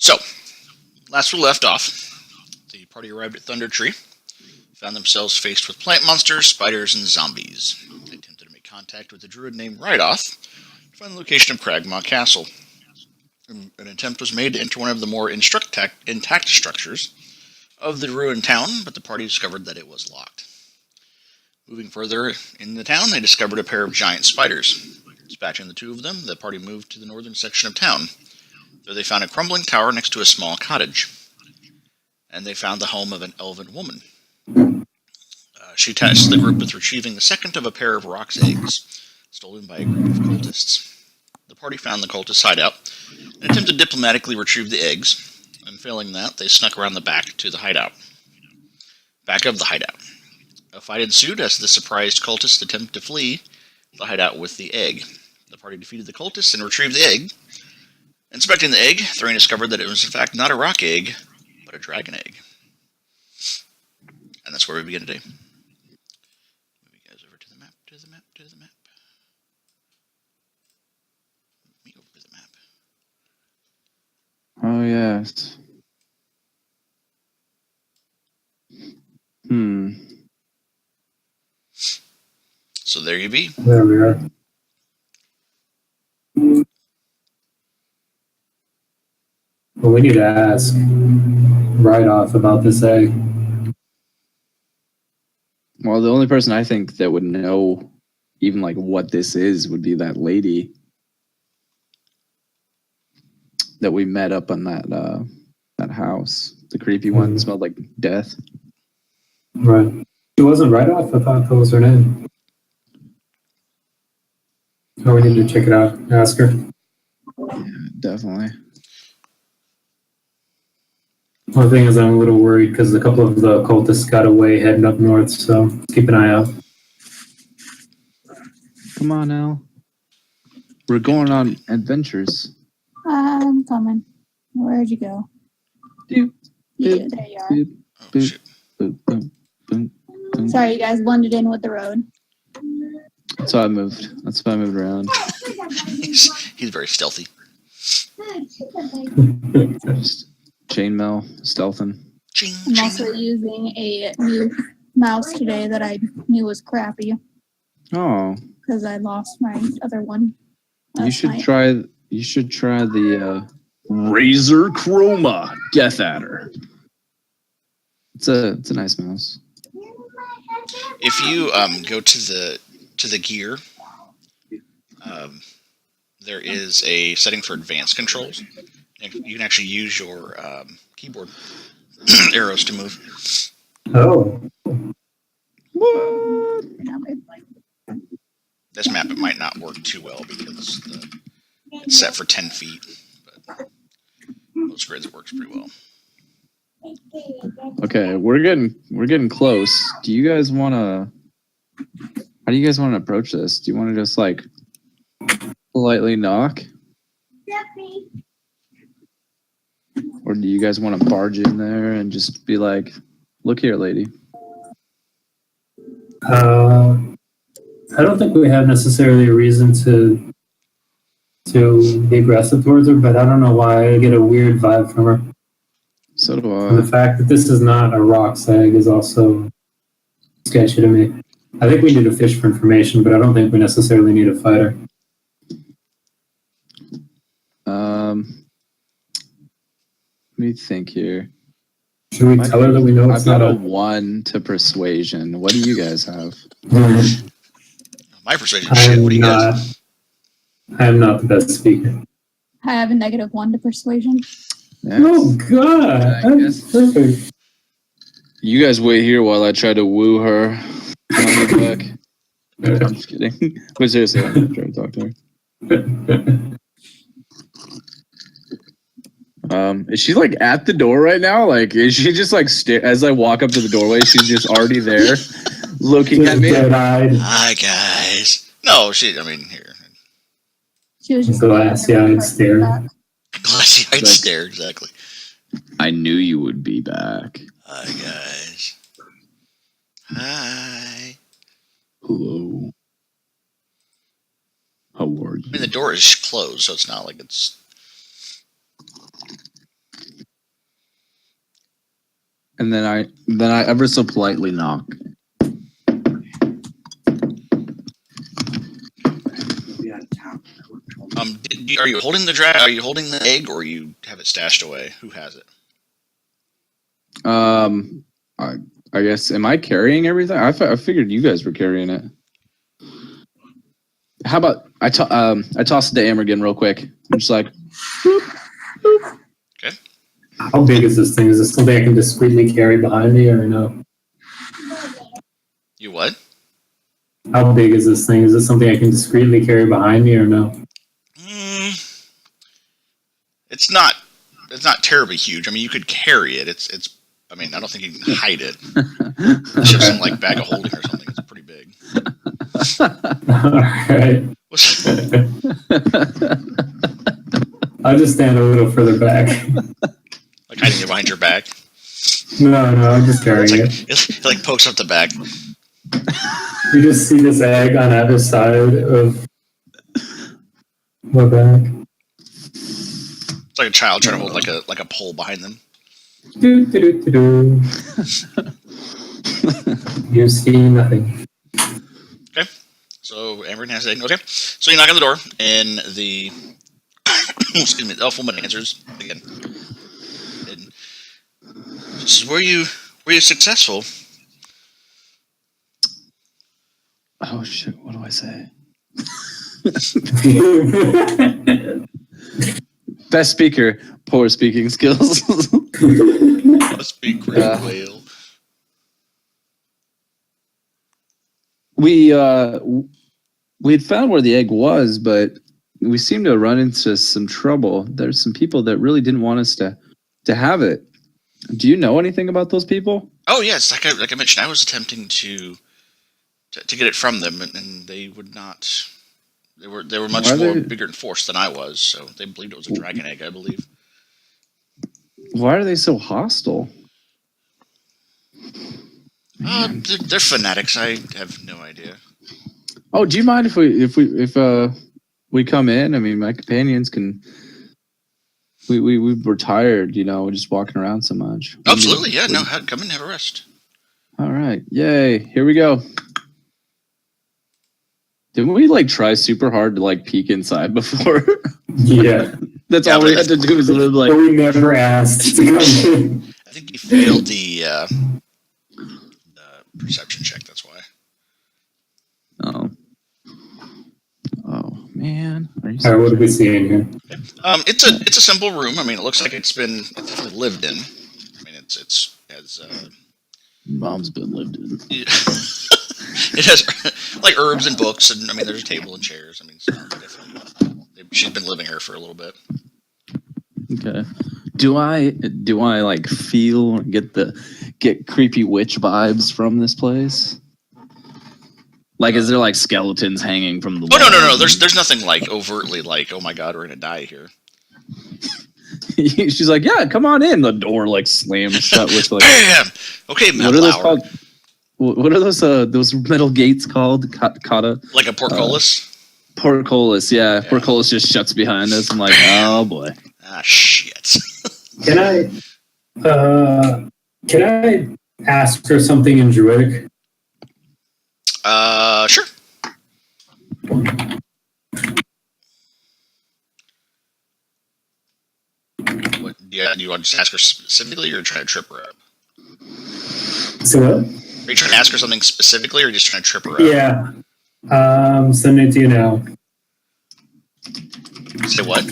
So, last we left off, the party arrived at Thunder Tree, found themselves faced with plant monsters, spiders, and zombies. They attempted to make contact with a druid named Reidoth to find the location of Cragmaw Castle. An attempt was made to enter one of the more intact structures of the ruined town, but the party discovered that it was locked. Moving further in the town, they discovered a pair of giant spiders. Dispatching the two of them, the party moved to the northern section of town. There they found a crumbling tower next to a small cottage. And they found the home of an elven woman. She tasked the group with retrieving the second of a pair of Rock's eggs, stolen by a group of cultists. The party found the cultists' hideout and attempted to diplomatically retrieve the eggs, and failing that, they snuck around the back of the hideout. A fight ensued as the surprised cultists attempted to flee the hideout with the egg. The party defeated the cultists and retrieved the egg. Inspecting the egg, Thrane discovered that it was in fact not a rock egg, but a dragon egg. And that's where we begin today. Move you guys over to the map, to the map, to the map. Move me over to the map. Oh, yes. So there you be. There we are. Well, we need to ask Reidoth about this egg. Well, the only person I think that would know even like what this is would be that lady that we met up on that house. The creepy one smelled like death. Right. It wasn't Reidoth? I thought that was her name. Oh, we need to check it out. Ask her. Yeah, definitely. One thing is, I'm a little worried because a couple of the cultists got away heading up north, so keep an eye out. Come on, Al. We're going on adventures. I'm coming. Where'd you go? Doop, Yeah, there you are. doop, Oh, doop, shit. boop, boop, boop, boop. Sorry, you guys blended in with the road. That's why I moved. That's why I moved around. He's very stealthy. Just chainmail, stealthing. Ching, I'm ching. also using a new mouse today that I knew was crappy Oh, because I lost my other one. you last should night. try. You should try the Razor Chroma Death Adder. It's a nice mouse. If you go to the gear, there is a setting for advanced controls. You can actually use your keyboard arrows to move. Oh, What? This map, it might not work too well because it's set for 10 feet, but most grids it works pretty well. Okay, we're getting close. Do you guys want to? How do you guys want to approach this? Do you want to just like politely knock, or do you guys want to barge in there and just be like, "Look here, lady"? I don't think we have necessarily a reason to be aggressive towards her, but I don't know why I get a weird vibe from her. So do And the I. fact that this is not a rock's egg is also sketchy to me. I think we need to fish for information, but I don't think we necessarily need a fighter. Let me think here. Should we tell her that we know it's I've got not a 1 to persuasion. What do you guys have? My persuasion shit. What do you guys? I am not the best speaker. I have a -1 to persuasion. Yeah. Oh, God. That's perfect. You guys wait here while I try to woo her. Come on, get back. I'm just kidding. But seriously, I'm trying to talk to her. Is she like at the door right now? Like, is she just like as I walk up to the doorway, she's just already there, looking at me? Dead-eyed, Hi guys. No, I mean here. She was just glassy-eyed stare. Glassy-eyed stare, exactly. I knew you would be back. Hi guys. Hi. Hello. How are you? I mean, the door is closed, so it's not like it's. and then I ever so politely knock. Are you holding the Are you holding the egg, or you have it stashed away? Who has it? I guess, am I carrying everything? I figured you guys were carrying it. How about I toss it to Amergin real quick. I'm just like, boop, boop. Okay. How big is this thing? Is this something I can discreetly carry behind me, or no? You what? How big is this thing? Is this something I can discreetly carry behind me, or no? It's not terribly huge. I mean, you could carry it. It's. I mean, I don't think you can hide it. It's just some like bag of holding or something. It's pretty big. Alright. I'll just stand a little further back. Like hiding it behind your back. No, I'm just carrying it. It like pokes up the back. You just see this egg on either side of my back. It's like a child trying to hold like a pole behind them. Do, do, do, do, do. You see nothing. Okay. So Amergin has the egg. Okay. So you knock on the door, and the excuse me, the elf woman answers again. And she says, "Were you successful?" Oh shit! What do I say? Best speaker, poor speaking skills. Must be great whale. We'd found where the egg was, but we seemed to run into some trouble. There's some people that really didn't want us to have it. Do you know anything about those people? Oh yes, like I mentioned, I was attempting to get it from them, and they would not. They were much bigger in force than I was, so they believed it was a dragon egg, I believe. Why are they so hostile? They're fanatics. I have no idea. Oh, do you mind if we come in? I mean, my companions can. We were tired, just walking around so much. Absolutely, yeah. No, come in and have a rest. All right, yay! Here we go. Didn't we try super hard to peek inside before? Yeah. That's all we had to do was live But we never asked to come in. I think you failed the perception check. That's why. Oh man. All right, what do we see in here? It's a simple room. I mean, it looks like it's definitely lived in. I mean, it's has. Mom's been lived in. It has like herbs and books, and I mean, there's a table and chairs. I mean, so she's been living here for a little bit. Okay. Do I feel get creepy witch vibes from this place? Is there skeletons hanging from the wall? Oh no. There's nothing overtly oh my god, we're gonna die here. She's like, yeah, come on in. The door slams shut with bam. Okay, what are those called? What are those metal gates called? Kata? Like a portcullis? Portcullis, yeah. Portcullis just shuts behind us. I'm like, oh boy. Ah, shit. Can I ask her something in Druidic? Sure. What, do you want to just ask her specifically, or are you trying to trip her up? So what? Are you trying to ask her something specifically, or are you just trying to trip her up? Yeah. Sending it to you now. Say what?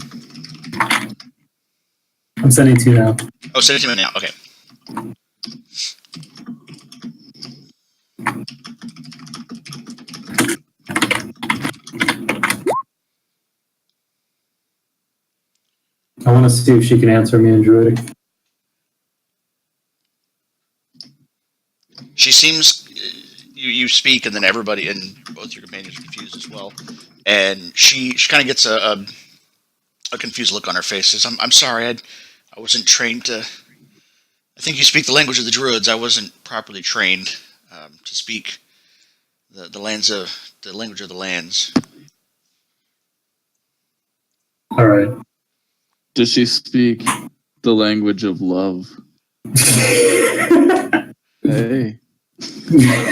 I'm sending it to you now. Oh, send it to me now. Okay. I want to see if she can answer me in Druidic. She seems. You speak, and then everybody and both your companions are confused as well. And she kind of gets a confused look on her face. Says, "I'm sorry, I wasn't trained to. I think you speak the language of the druids. I wasn't properly trained to speak the language of the lands." All right. Does she speak the language of love? Hey.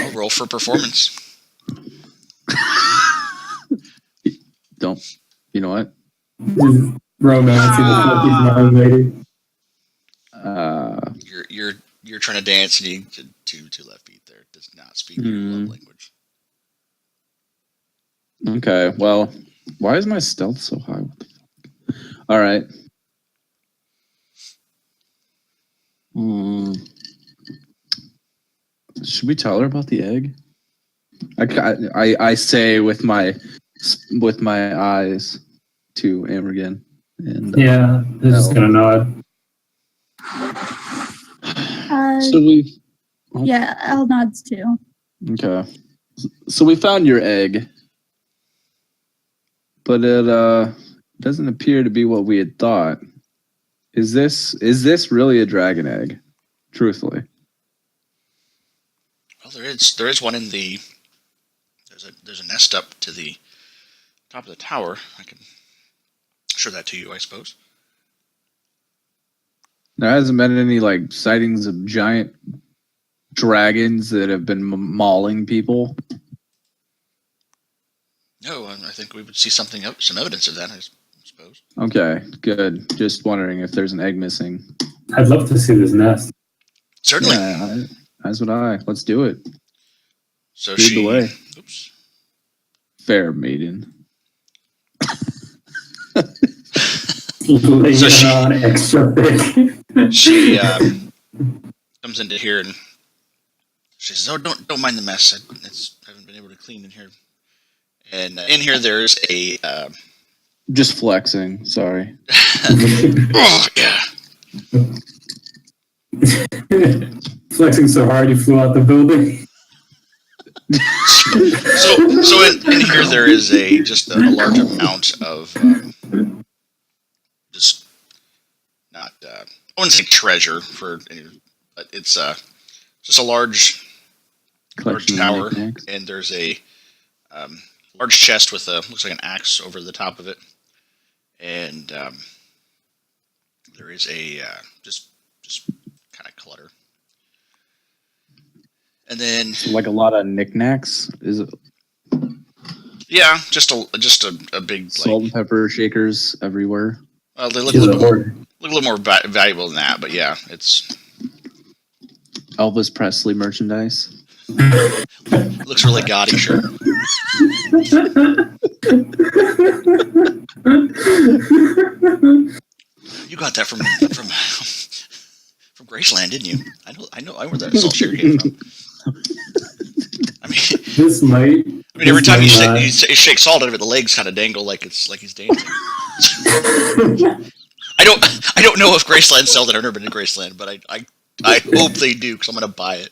I'll roll for performance. Don't. You know what? Just romancing the Floppies mind lady. You're trying to dance and you get two left feet there. It does not speak your love language. Okay, well, why is my stealth so high? What the fuck? All right. Should we tell her about the egg? I say with my eyes to Amergin. And Yeah, they're just gonna nod. so we. Yeah, L nods too. Okay. So we found your egg, but it doesn't appear to be what we had thought. Is this really a dragon egg? Truthfully. Well, there is one in the. There's a nest up to the top of the tower. I can show that to you, I suppose. There hasn't been any like sightings of giant dragons that have been mauling people. No, I think we would see some evidence of that, I suppose. Okay, good. Just wondering if there's an egg missing. I'd love to see this nest. Certainly. Yeah, as would I. Let's do it. So Lead the way. Oops. Fair maiden. Laying on extra thick. She comes into here and she says, "Oh, don't mind the mess. I haven't been able to clean in here." And in here there's a Just flexing. Sorry. oh yeah. Flexing so hard you flew out the building. So in here there is just a large amount of just not I wouldn't say treasure but it's just a large tower, and there's a large chest with looks like an axe over the top of it, and there is a just kind of clutter. And then, like a lot of knickknacks. Is it? Yeah, just a big Salt and pepper shakers everywhere. Well, they look a little more valuable than that, but yeah, it's Elvis Presley merchandise. Looks really gaudy, sure. You got that from Graceland, didn't you? I know where that salt shaker came from. I mean, this might. I mean, every time you shake salt out of it, the legs kind of dangle like he's dancing. I don't know if Graceland sells it. I've never been to Graceland, but I hope they do because I'm gonna buy it.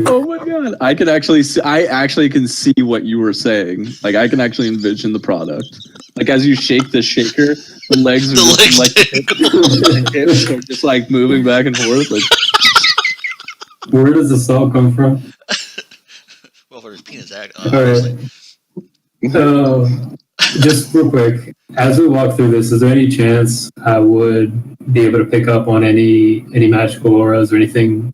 Oh my god! I actually can see what you were saying. Like I can actually envision the product. Like as you shake the shaker, the legs are just like moving back and forth. Like, where does the salt come from? Well, for his penis act. Alright. So, just real quick, as we walk through this, is there any chance I would be able to pick up on any magical auras or anything?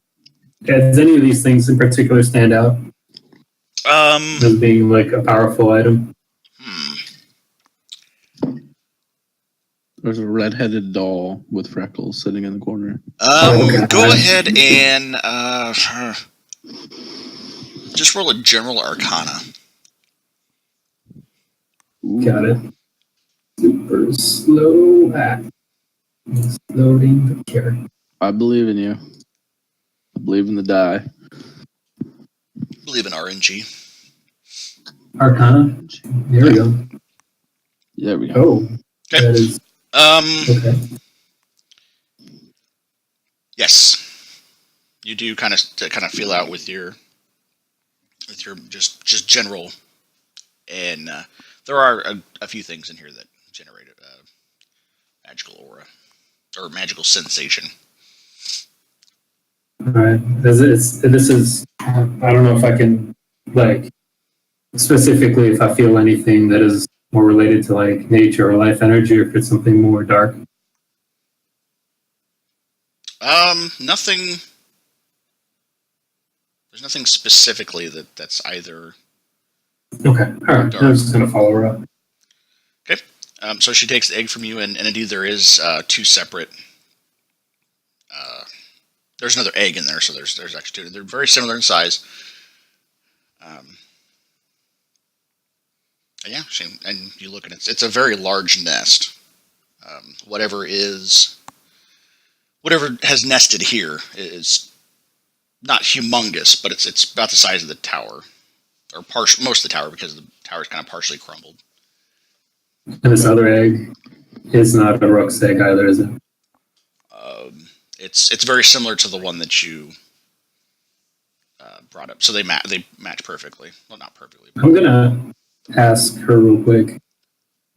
Does any of these things in particular stand out? As being like a powerful item? There's a red-headed doll with freckles sitting in the corner. Go ahead and just roll a general arcana. Got it. Super slow act. It's loading the character. I believe in you. I believe in the die. Believe in RNG. Arcana? There we go. There we go. Oh. Okay. That is, okay. Yes. You do kind of feel out with your just general, and there are a few things in here that generate a magical aura or magical sensation. All right. This is. I don't know if I can like specifically if I feel anything that is more related to like nature or life energy, or if it's something more dark. Nothing There's nothing specifically that's either. Okay, all right. I was just gonna follow her up. Okay. So she takes the egg from you, and indeed there is two separate. There's another egg in there, so there's actually two. They're very similar in size. Yeah, and you look at it. It's a very large nest. Whatever has nested here is not humongous, but it's about the size of the tower, or most of the tower, because the tower is kind of partially crumbled. And this other egg is not a rook's egg either, is it? It's very similar to the one that you brought up, so they match perfectly. Well, not perfectly. But... I'm gonna ask her real quick.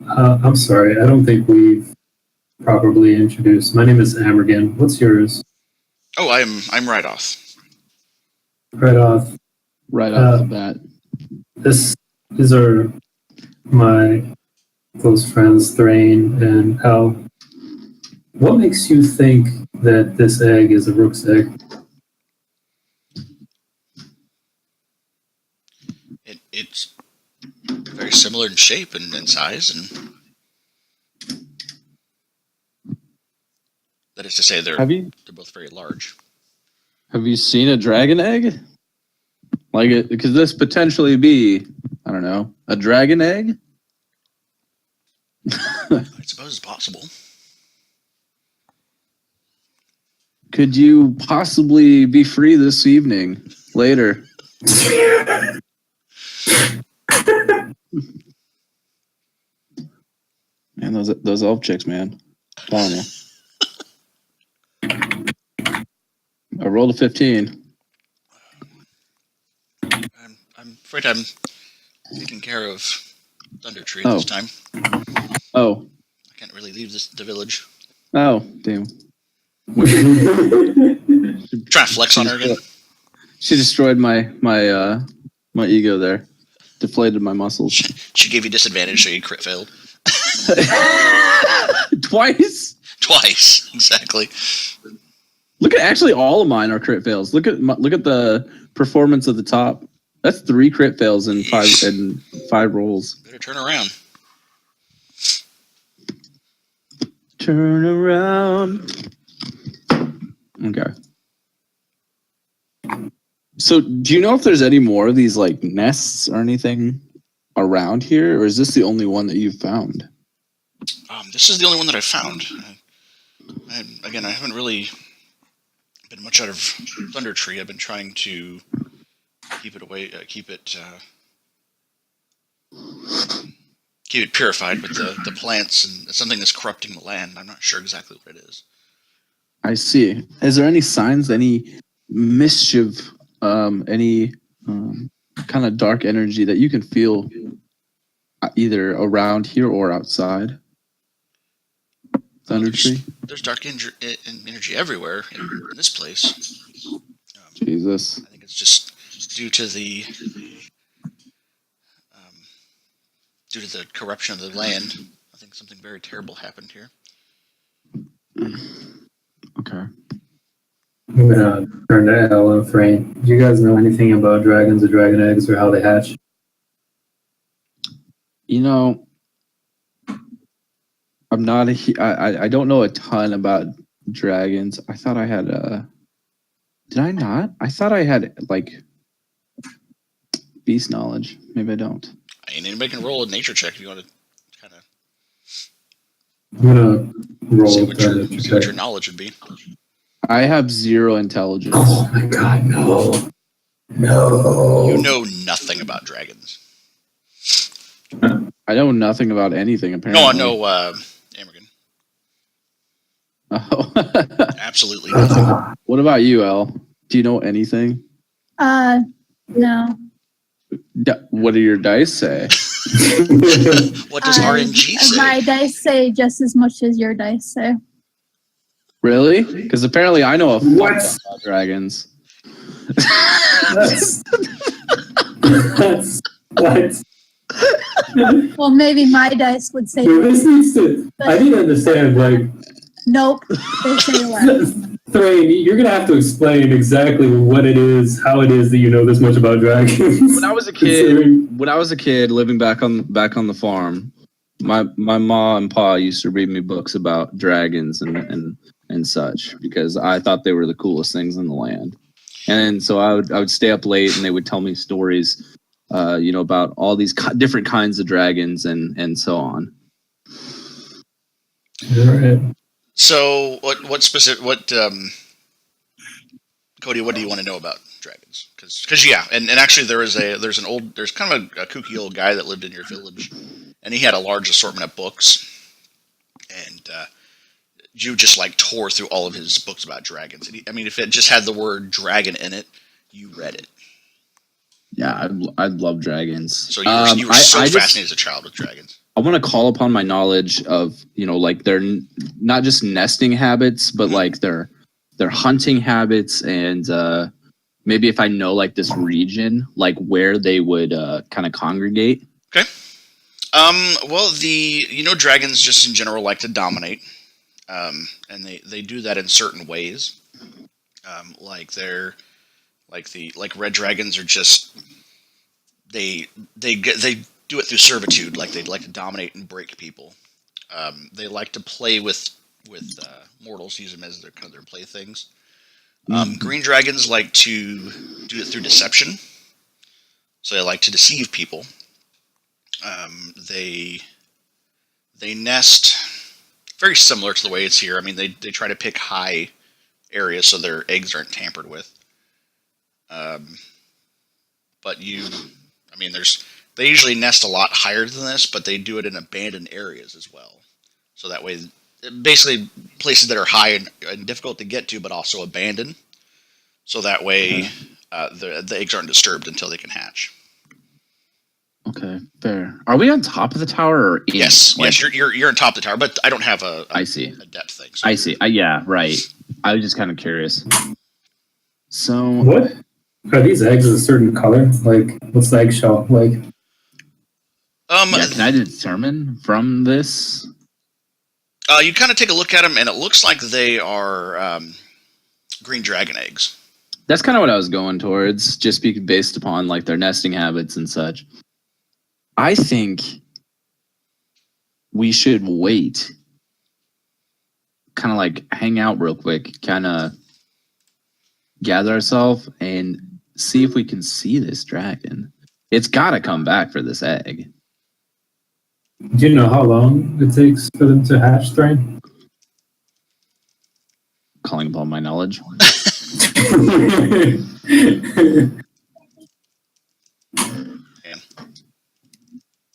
I'm sorry, I don't think we've properly introduced. My name is Amergin. What's yours? Oh, I'm Reidoth. Reidoth. Right off the bat. These are my close friends, Thrane and Hal. What makes you think that this egg is a rook's egg? It's very similar in shape and size, and that is to say, they're both very large. Have you seen a dragon egg? Like it, could this potentially be, I don't know, a dragon egg? I suppose it's possible. Could you possibly be free this evening? Later. Man, those elf chicks, man. I'm telling you. I rolled a 15. I'm afraid I'm taking care of Thunder Tree at this time. Oh. I can't really leave the village. Oh, damn. Trying to flex on her again. She destroyed my ego there. Deflated my muscles. She gave you disadvantage, so you crit failed. Twice, exactly. Look at actually all of mine are crit fails. Look at the performance of the top. That's 3 crit fails in five rolls. Better turn around. Turn around. Okay. So, do you know if there's any more of these like nests or anything around here, or is this the only one that you've found? This is the only one that I found. I haven't really been much out of Thunder Tree. I've been trying to keep it away, keep it purified with the plants, and something that's corrupting the land. I'm not sure exactly what it is. I see. Is there any signs, any mischief, any kind of dark energy that you can feel either around here or outside Thunder Tree? There's dark energy everywhere in this place. Jesus. I think it's just due to the corruption of the land. I think something very terrible happened here. Okay. I'm gonna turn to Hal and Thrane. Do you guys know anything about dragons or dragon eggs or how they hatch? You know, I'm not I don't know a ton about dragons. I thought I had did I not? I thought I had like beast knowledge. Maybe I don't. I mean, anybody can roll a nature check if you want to kind of I'm gonna roll see what your knowledge would be. I have 0 intelligence. Oh my god, no. No. You know nothing about dragons. I know nothing about anything, apparently. No, I know Amergin. Oh. Absolutely nothing. What about you, El? Do you know anything? No. What do your dice say? What does RNG say? My dice say just as much as your dice say. Really? Because apparently I know a fuck What? about dragons. That's what? Well, maybe my dice would say This needs to. I need to understand. Like, nope. They say less. Thrane, you're gonna have to explain exactly what it is, how it is that you know this much about dragons. When I was a kid, living back on the farm, my mom and pa used to read me books about dragons and such because I thought they were the coolest things in the land. And so I would stay up late and they would tell me stories, about all these different kinds of dragons and so on. All right. So, what specific? Cody, what do you want to know about dragons? Because yeah, and actually there's kind of a kooky old guy that lived in your village, and he had a large assortment of books, and you just like tore through all of his books about dragons. And if it just had the word dragon in it, you read it. Yeah, I love dragons. So you were so fascinated as a child with dragons. I want to call upon my knowledge of, like their not just nesting habits, but like their hunting habits, and maybe if I know like this region, like where they would kind of congregate. Okay. Well, dragons just in general like to dominate, and they do that in certain ways. Like red dragons are just they do it through servitude. Like they like to dominate and break people. They like to play with mortals, use them as their playthings. Green dragons like to do it through deception. So they like to deceive people. They nest very similar to the way it's here. They try to pick high areas so their eggs aren't tampered with. But they usually nest a lot higher than this, but they do it in abandoned areas as well. So that way, basically places that are high and difficult to get to, but also abandoned. So that way, the eggs aren't disturbed until they can hatch. Okay, fair. Are we on top of the tower or in? Yes, you're on top of the tower, but I don't have a depth thing. So I see. Yeah, right. I was just kind of curious. So what are these eggs a certain color? Like, what's the eggshell like? Can I determine from this? You kind of take a look at them, and it looks like they are green dragon eggs. That's kind of what I was going towards, just based upon like their nesting habits and such. I think we should wait, kind of like hang out real quick, kind of gather ourselves and see if we can see this dragon. It's got to come back for this egg. Do you know how long it takes for them to hatch, Thrane? Calling upon my knowledge.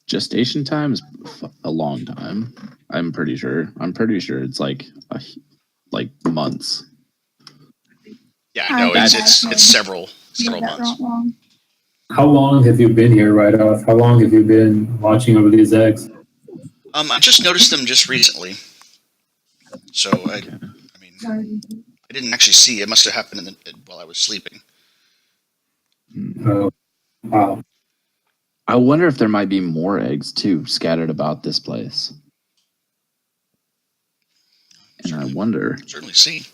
Gestation time is a long time. I'm pretty sure it's like months. Yeah, I know it's several months. How long have you been here, Reidoth? How long have you been watching over these eggs? I just noticed them just recently. So I didn't actually see. It must have happened while I was sleeping. Oh, wow. I wonder if there might be more eggs too scattered about this place. And I wonder. Certainly see.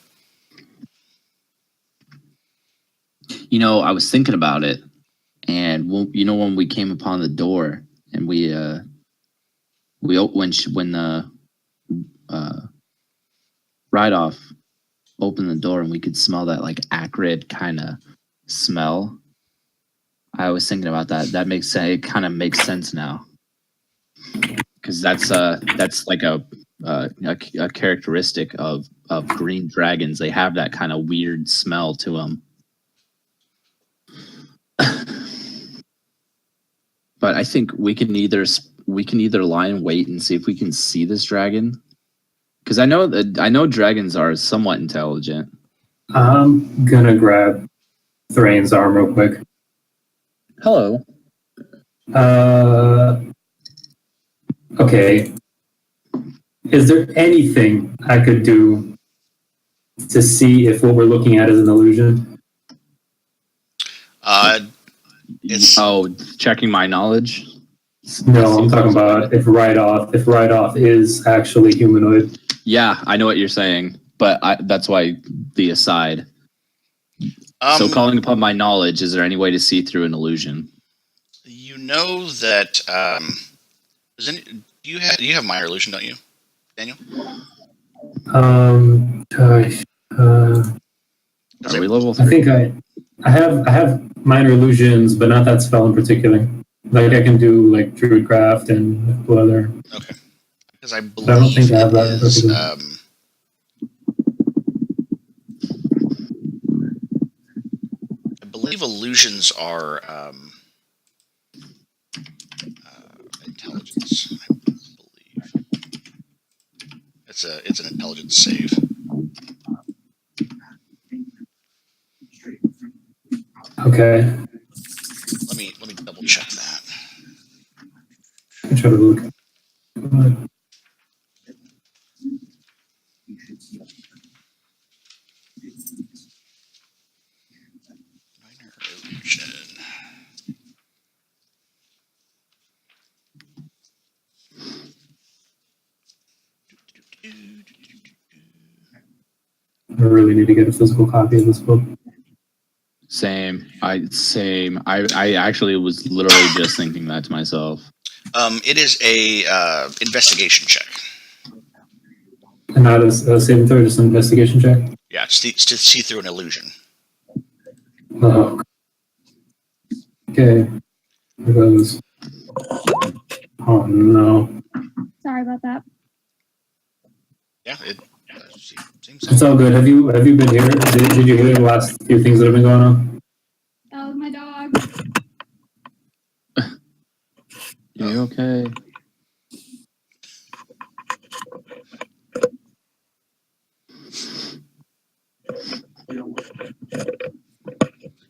I was thinking about it, and when we came upon the door, and when Reidoth opened the door, and we could smell that like acrid kind of smell. I was thinking about that. That makes sense. It kind of makes sense now, because that's like a characteristic of green dragons. They have that kind of weird smell to them. But I think we can either lie in wait and see if we can see this dragon, because I know dragons are somewhat intelligent. I'm gonna grab Thrane's arm real quick. Hello. Okay. Is there anything I could do to see if what we're looking at is an illusion? Checking my knowledge. No, I'm talking about if Reidoth is actually humanoid. Yeah, I know what you're saying, but that's why the aside. So calling upon my knowledge, is there any way to see through an illusion? You know that you have minor illusion, don't you, Daniel? Gosh. Are we level 3? I think I have minor illusions, but not that spell in particular. Like I can do like Druidcraft and other. Okay. Because I believe I don't think I have that in is, particular. I believe illusions are intelligence. I believe it's an intelligence save. Okay. Let me double check that. I try to look. Minor illusion. I really need to get a physical copy of this book. Same. I actually was literally just thinking that to myself. It is a investigation check. And not a saving throw, just an investigation check. Yeah, it's to see through an illusion. Oh. Okay. Here goes. Oh no. Sorry about that. Yeah, it seems It's all good. Have you been here? Did you hear the last few things that have been going on? That was my dog. You okay?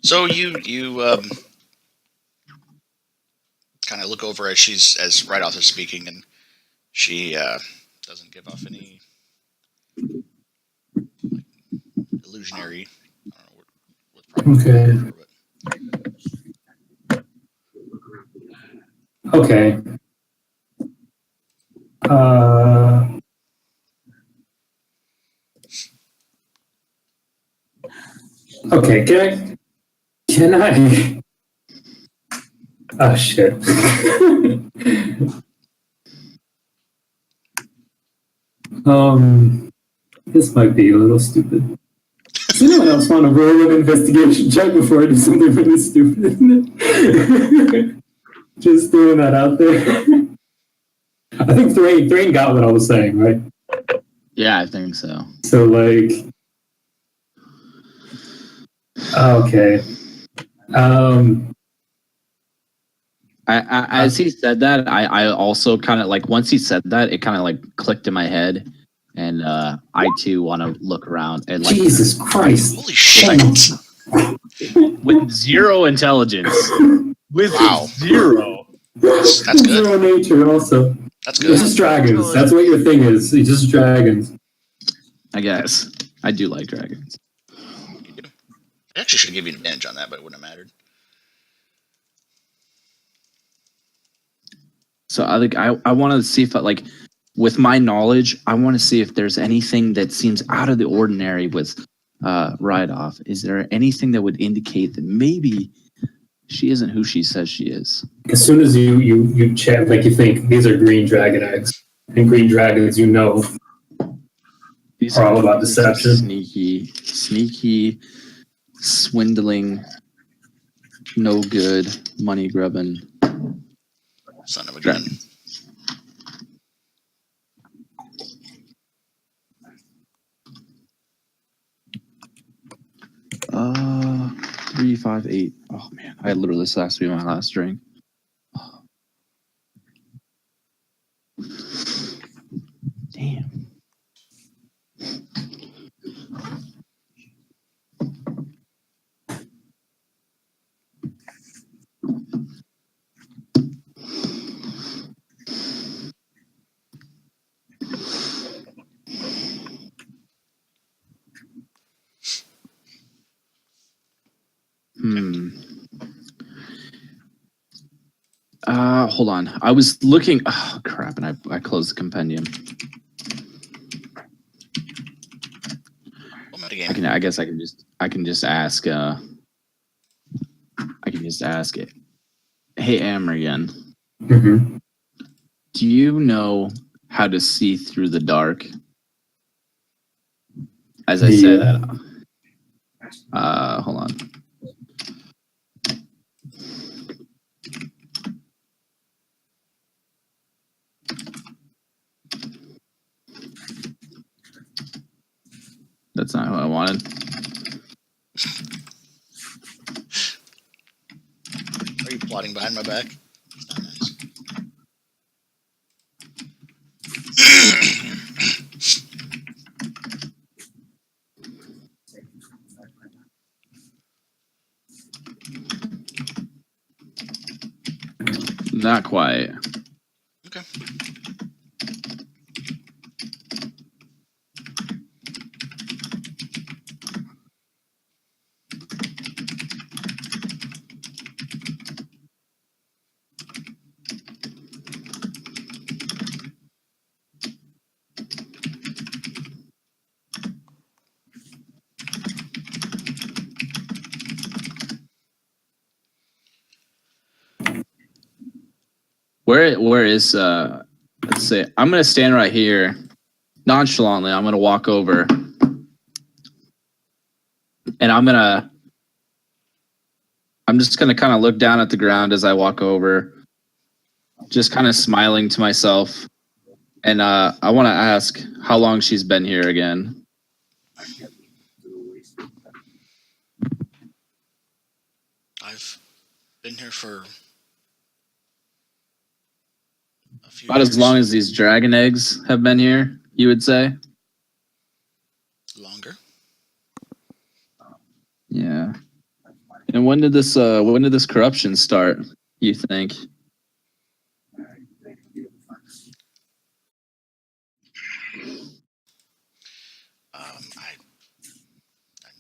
So you kind of look over as Reidoth is speaking, and she doesn't give off any illusionary. I don't know what Okay. Okay. Okay. Can I? Oh shit. This might be a little stupid. Does anyone else want to roll an investigation check before I do something really stupid? Just throwing that out there. I think Thrane got what I was saying, right? Yeah, I think so. So like, okay. As he said that, I also kind of like once he said that, it kind of like clicked in my head, and I too want to look around and like Jesus Christ! Holy shit! with zero intelligence, with Wow. zero. That's good. Zero nature also. That's It's good. just dragons. That's what your thing is. It's just dragons. I guess I do like dragons. You do. I actually should give you an advantage on that, but it wouldn't have mattered. So I want to see if with my knowledge, I want to see if there's anything that seems out of the ordinary with Reidoth. Is there anything that would indicate that maybe she isn't who she says she is? As soon as you check, like you think these are green dragon eggs, and green dragons, These are all about deception. Sneaky, swindling, no good, money grubbing. Son of a gun. Uh, 3, 5, 8. Oh man, I literally this last to be my last drink. Damn. Hold on. I was looking. Oh crap! And I closed the compendium. Oh Metagame. I guess I can just ask. I can just ask it. Hey, Amergin, Mm-hmm. do you know how to see through the dark? As I said, hold on. That's not what I wanted. Are you plotting behind my back? Nice. Not quite. Okay. Where is let's say I'm gonna stand right here nonchalantly. I'm gonna walk over and I'm just gonna kind of look down at the ground as I walk over, just kind of smiling to myself. And I want to ask how long she's been here again. I've been here for a few About years. as long as these dragon eggs have been here, you would say? Longer. Yeah. And when did this corruption start, you think? I'm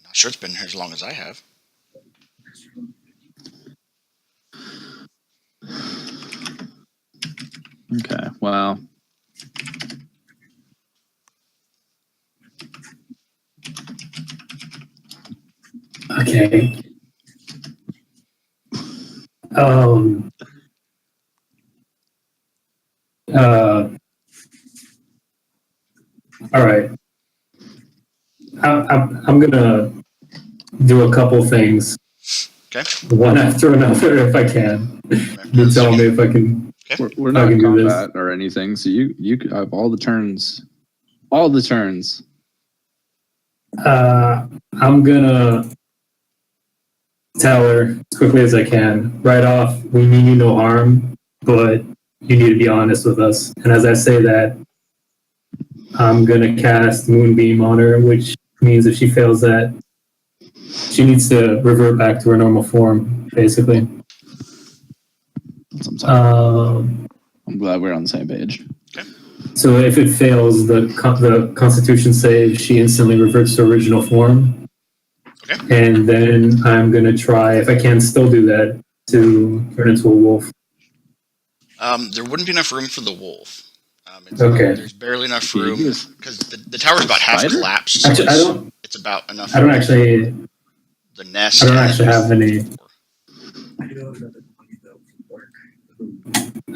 not sure it's been here as long as I have. Okay, well. Okay. All right. I'm gonna do a couple things, Okay. one after another, if I can. You tell me if I can. We're not I in can do this. combat or anything, so you could have all the turns. All the turns. I'm gonna tell her as quickly as I can. Right off, we mean you no harm, but you need to be honest with us. And as I say that, I'm gonna cast Moonbeam on her, which means if she fails that, she needs to revert back to her normal form, basically. That's what I'm glad we're on the same page. So if it fails, the Constitution save, she instantly reverts to original form. Okay. And then I'm gonna try, if I can still do that, to turn into a wolf. There wouldn't be enough room for the wolf. Okay. There's barely enough room because the tower's about half Spider? collapsed. So Actually, it's about enough. I don't actually. The nest. I don't actually have any.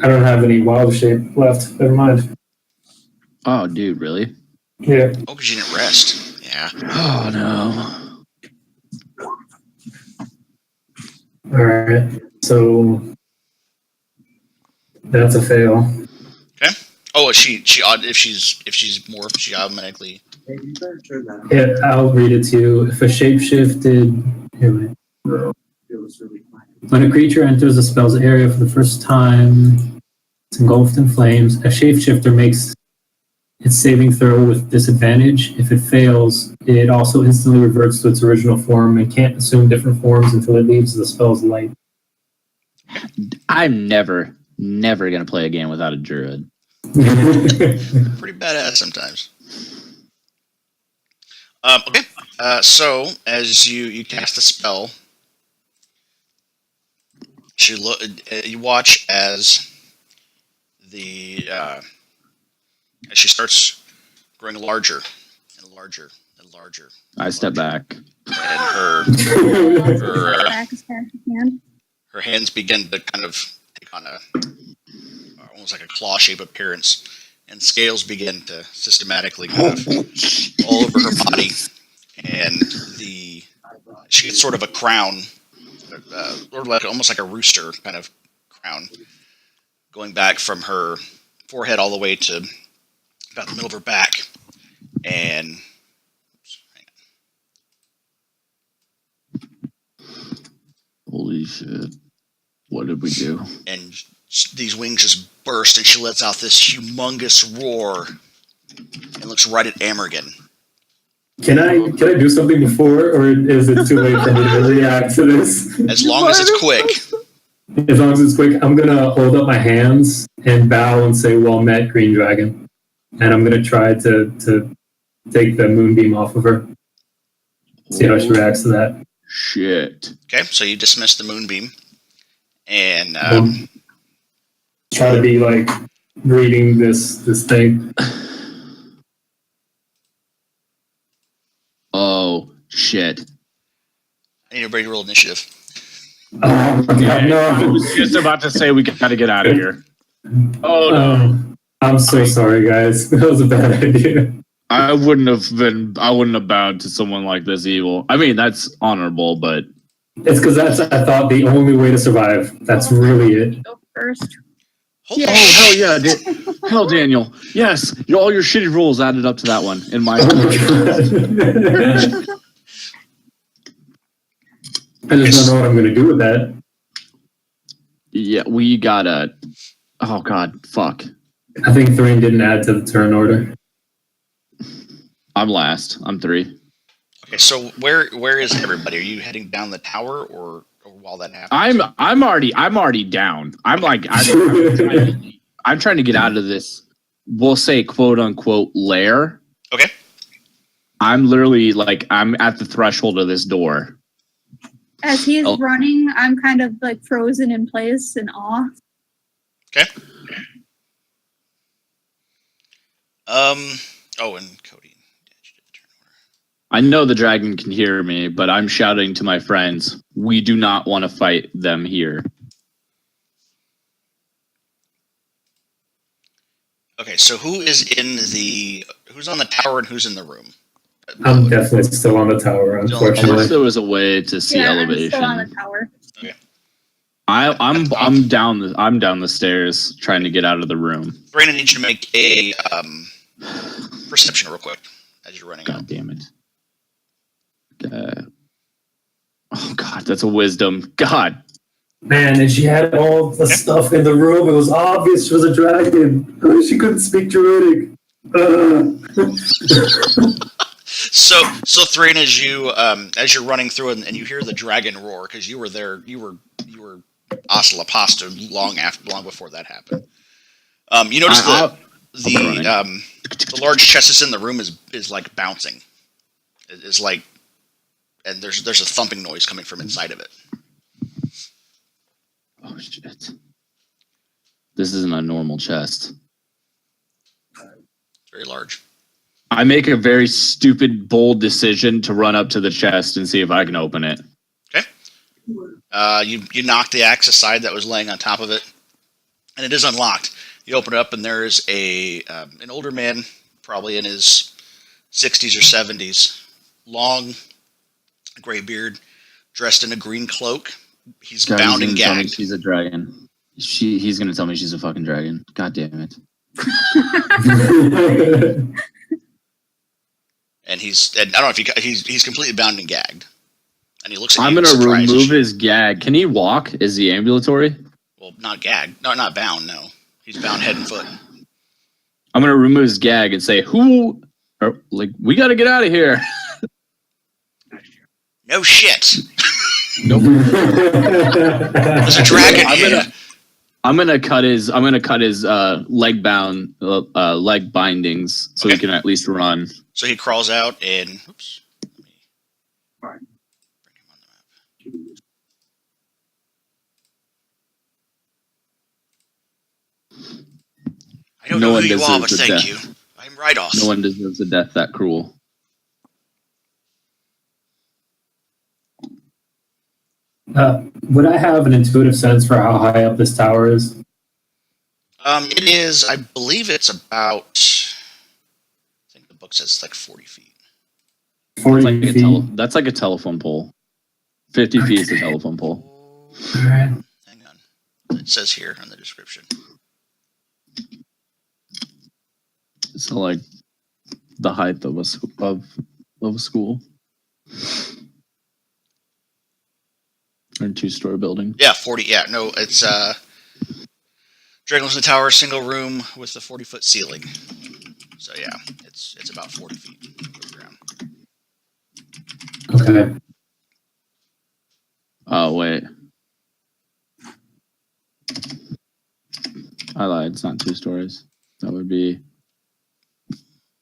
I don't have any wild shape left. Never mind. Oh, dude, really? Yeah. Oh, because you didn't rest. Yeah. Oh no. All right. So that's a fail. Okay. Oh, if she's morphed, she automatically. Yeah, I'll read it to you. If a shapeshifted. When a creature enters a spell's area for the first time, it's engulfed in flames. A shapeshifter makes its saving throw with disadvantage. If it fails, it also instantly reverts to its original form and can't assume different forms until it leaves the spell's light. I'm never gonna play a game without a druid. Pretty badass sometimes. Okay. So as you cast the spell, you watch as as she starts growing larger and larger and larger. I step back. And her Back as fast as you can. her hands begin to kind of take on a almost like a claw shape appearance, and scales begin to systematically kind of all over her body, and she gets sort of a crown, or like almost like a rooster kind of crown, going back from her forehead all the way to about the middle of her back, and Holy shit. What did we do? and these wings just burst, and she lets out this humongous roar and looks right at Amergin. Can I do something before, or is it too late for me to react to this? As long as it's quick. As long as it's quick, I'm gonna hold up my hands and bow and say, "Well met, Green Dragon," and I'm gonna try to take the moonbeam off of her. See how she reacts to that. Shit. Okay, so you dismiss the moonbeam, and Try to be like reading this thing. Oh, shit. I need everybody to roll initiative. Oh my god, I no! was just about to say we gotta get out of here. Oh, no. I'm so sorry, guys. That was a bad idea. I wouldn't have bowed to someone like this evil. I mean, that's honorable, but It's because that's, I thought, the only way to survive. That's really it. Go first. Holy oh hell yeah, hell Daniel, yes, all your shitty rolls added up to that one in my. Oh my god. I just don't know what I'm going to do with that. Yeah, we gotta. Oh god, fuck. I think Thrane didn't add to the turn order. I'm last. I'm 3. Okay, so where is everybody? Are you heading down the tower, or while that happens? I'm already down. I'm like I'm trying to get out of this. We'll say quote unquote lair. Okay. I'm literally like I'm at the threshold of this door. As he's running, I'm kind of like frozen in place in awe. Okay. Oh, and Cody. I know the dragon can hear me, but I'm shouting to my friends, we do not want to fight them here. Okay, so who's on the tower and who's in the room? I'm definitely still on the tower, Unless unfortunately. there was a way to see elevation. I'm still on the tower. Okay. I'm down the stairs trying to get out of the room. Thrane, I need you to make a perception real quick as you're running out. God damn it. Oh god, that's a wisdom. God. Man, and she had all the stuff in the room. It was obvious she was a dragon. She couldn't speak Druidic. So Thrane, as you're running through and you hear the dragon roar, because you were there, you were Asla Pasta long before that happened. You notice the large chest that's in the room is like bouncing. It's like, and there's a thumping noise coming from inside of it. Oh shit. This isn't a normal chest. It's very large. I make a very stupid, bold decision to run up to the chest and see if I can open it. Okay. You knock the axe aside that was laying on top of it, and it is unlocked. You open it up, and there is an older man, probably in his 60s or 70s, long gray beard, dressed in a green cloak. He's God, bound he's and gonna tell me gagged. she's a dragon. He's gonna tell me she's a fucking dragon. God damn it. And I don't know if he's completely bound and gagged. And he looks at you. I'm gonna surprised. remove his gag. Can he walk? Is he ambulatory? Well, not gagged. No, not bound. No, he's bound head and foot. I'm gonna remove his gag and say, we gotta get out of here. No shit. Nope. There's a dragon here. I'm gonna cut his leg bindings so he can at least run. So he crawls out and oops. Let me bring him on the map. I don't know who you are, but thank you. I'm Reidoth. No one deserves a death that cruel. Would I have an intuitive sense for how high up this tower is? It is, I believe it's about, I think the book says it's like 40 feet. 40 feet. That's like a telephone pole. 50 feet is a telephone pole. All right. Hang on. It says here in the description. So like the height of a school. Or a 2-story building. Yeah, 40. Yeah, no, it's Dragon's in the Tower, single room with a 40-foot ceiling. So yeah, it's about 40 feet from the ground. Okay. Oh wait. I lied, it's not 2 stories. That would be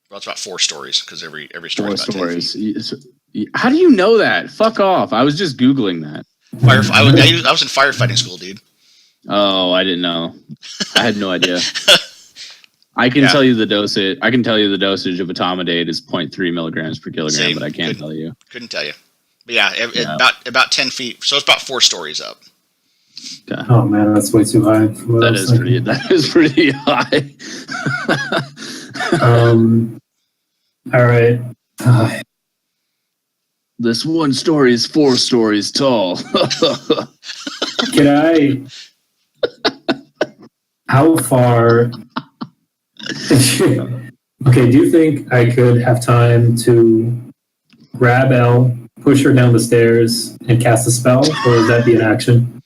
Well, it's about 4 stories because every story 4 is about 10 feet. stories. How do you know that? Fuck off. I was just Googling that. I was in firefighting school, dude. Oh, I didn't know. I had no idea. I can tell you the dosage. I can tell you the dosage of etomidate is 0.3 milligrams per kilogram, Same. but I can't tell you. Couldn't tell you. But yeah, about 10 feet. So it's about 4 stories up. Okay. Oh man, that's way too high. That is pretty high. All right. This 1 story is 4 stories tall. Can I? How far? Okay, do you think I could have time to grab Elle, push her down the stairs, and cast a spell, or would that be an action?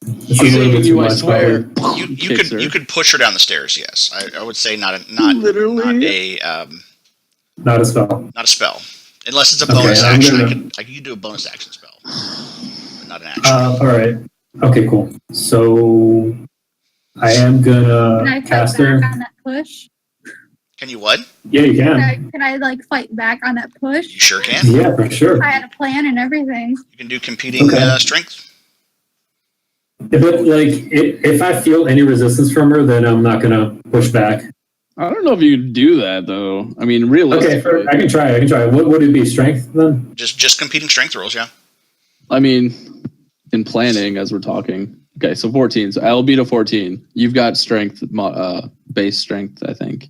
It's a little bit too I much, swear. probably. You could push her down the stairs. Yes, I would say not Literally. Not a spell. not a spell, unless it's a bonus Okay, action. I could do a bonus action spell, but not an action. All right. Okay, cool. So I am Can gonna I fight cast back her. on that push? Can you what? Yeah, you can. Can I like fight back on that You push? sure can. Yeah, for sure. I had a plan and everything. You can do competing Okay. strength. But like, if I feel any resistance from her, then I'm not gonna push back. I don't know if you can do that though. I mean, realistically. Okay, I can try. What would it be? Strength then? Just competing strength rolls. Yeah. I mean, in planning as we're talking. Okay, so 14. So I'll beat a 14. You've got strength, base strength, I think.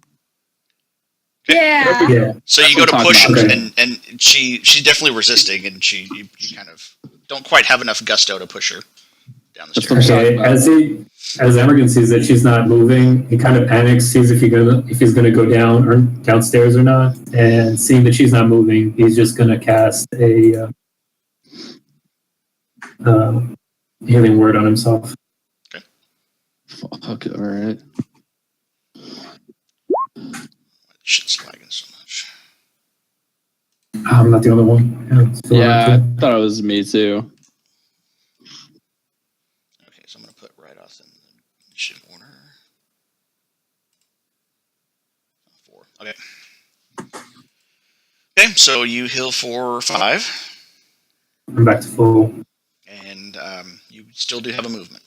Yeah. Yeah. So you go to Talk push, about it. and she's definitely resisting, and you kind of don't quite have enough gusto to push her down the That's what I'm stairs. saying. Okay. As Amergin sees that she's not moving, he kind of panics, sees if he's gonna go down or downstairs or not, and seeing that she's not moving, he's just gonna cast a healing word on himself. Fuck, all right. Shit's lagging so much. I'm not the only one. Yeah, I thought it was me too. Okay, so I'm gonna put Reidoth in the initiative order. 4. Okay. Okay, so you heal for 5, I'm back to full. and you still do have a movement.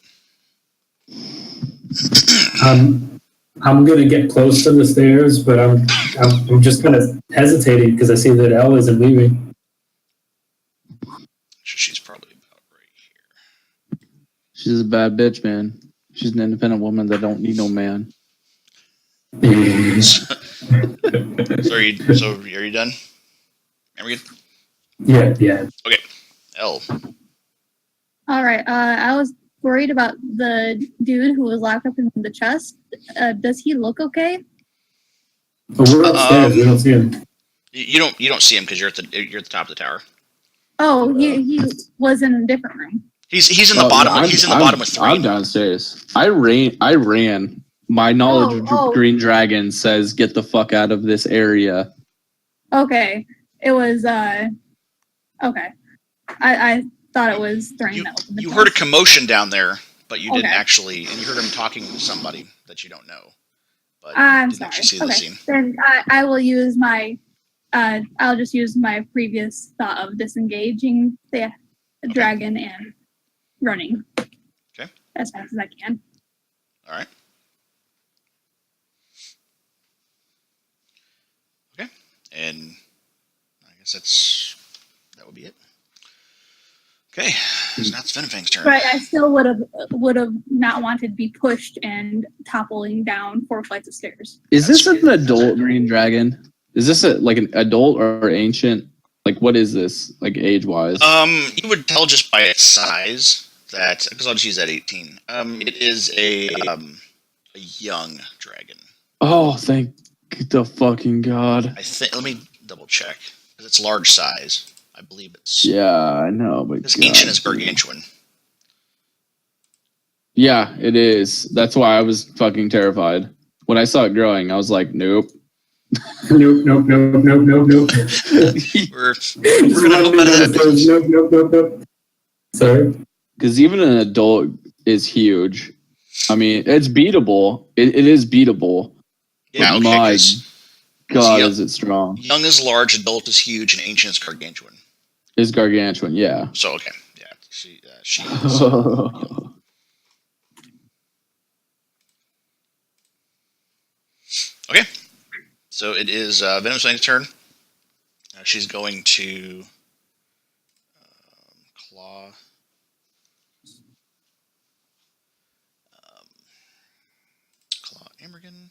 I'm gonna get close to the stairs, but I'm just kind of hesitating because I see that Elle isn't leaving. So she's probably about right here. She's a bad bitch, man. She's an independent woman that don't need no man. So are you done? Amergin? Yeah. Okay. L. All right. I was worried about the dude who was locked up in the chest. Does he look okay? But we're upstairs. We don't see him. You don't see him because you're at the top of the tower. Oh, he was in a different room. He's in the bottom. He's in the bottom with I'm 3. downstairs. I ran. My knowledge of Green Dragon says get the fuck out of this area. Okay. It was okay. I thought it was Thrane that opened the You chest. heard a commotion down there, but you didn't Okay. actually, and you heard him talking to somebody that you don't know. But you I'm didn't sorry. actually see the Okay. scene. Then I will use my I'll just use my previous thought of disengaging the dragon and running. Okay. As fast as I can. All right. Okay. And I guess that would be it. Okay, so now it's Venomfang's turn. But I still would have not wanted to be pushed and toppling down 4 flights of stairs. Is this an adult green dragon? Is this like an adult or ancient? Like, what is this, like, age-wise? You would tell just by its size that, because I'll just use that 18. It is a young dragon. Oh, thank the fucking God. I think. Let me double check because it's large size. I believe it's. Yeah, I know, but Because God. ancient is gargantuan. Yeah, it is. That's why I was fucking terrified. When I saw it growing, I was like, nope. Nope. We're gonna hope out of that. Nope. Sorry. Because even an adult is huge. I mean, it's beatable. It is beatable. Yeah, but okay. my 'Cause God, young- is it strong? Young is large, adult is huge, and ancient is gargantuan. Is gargantuan, yeah. So okay, yeah, she is. Okay, so it is Venomfang's turn. She's going to claw. Claw Amergin.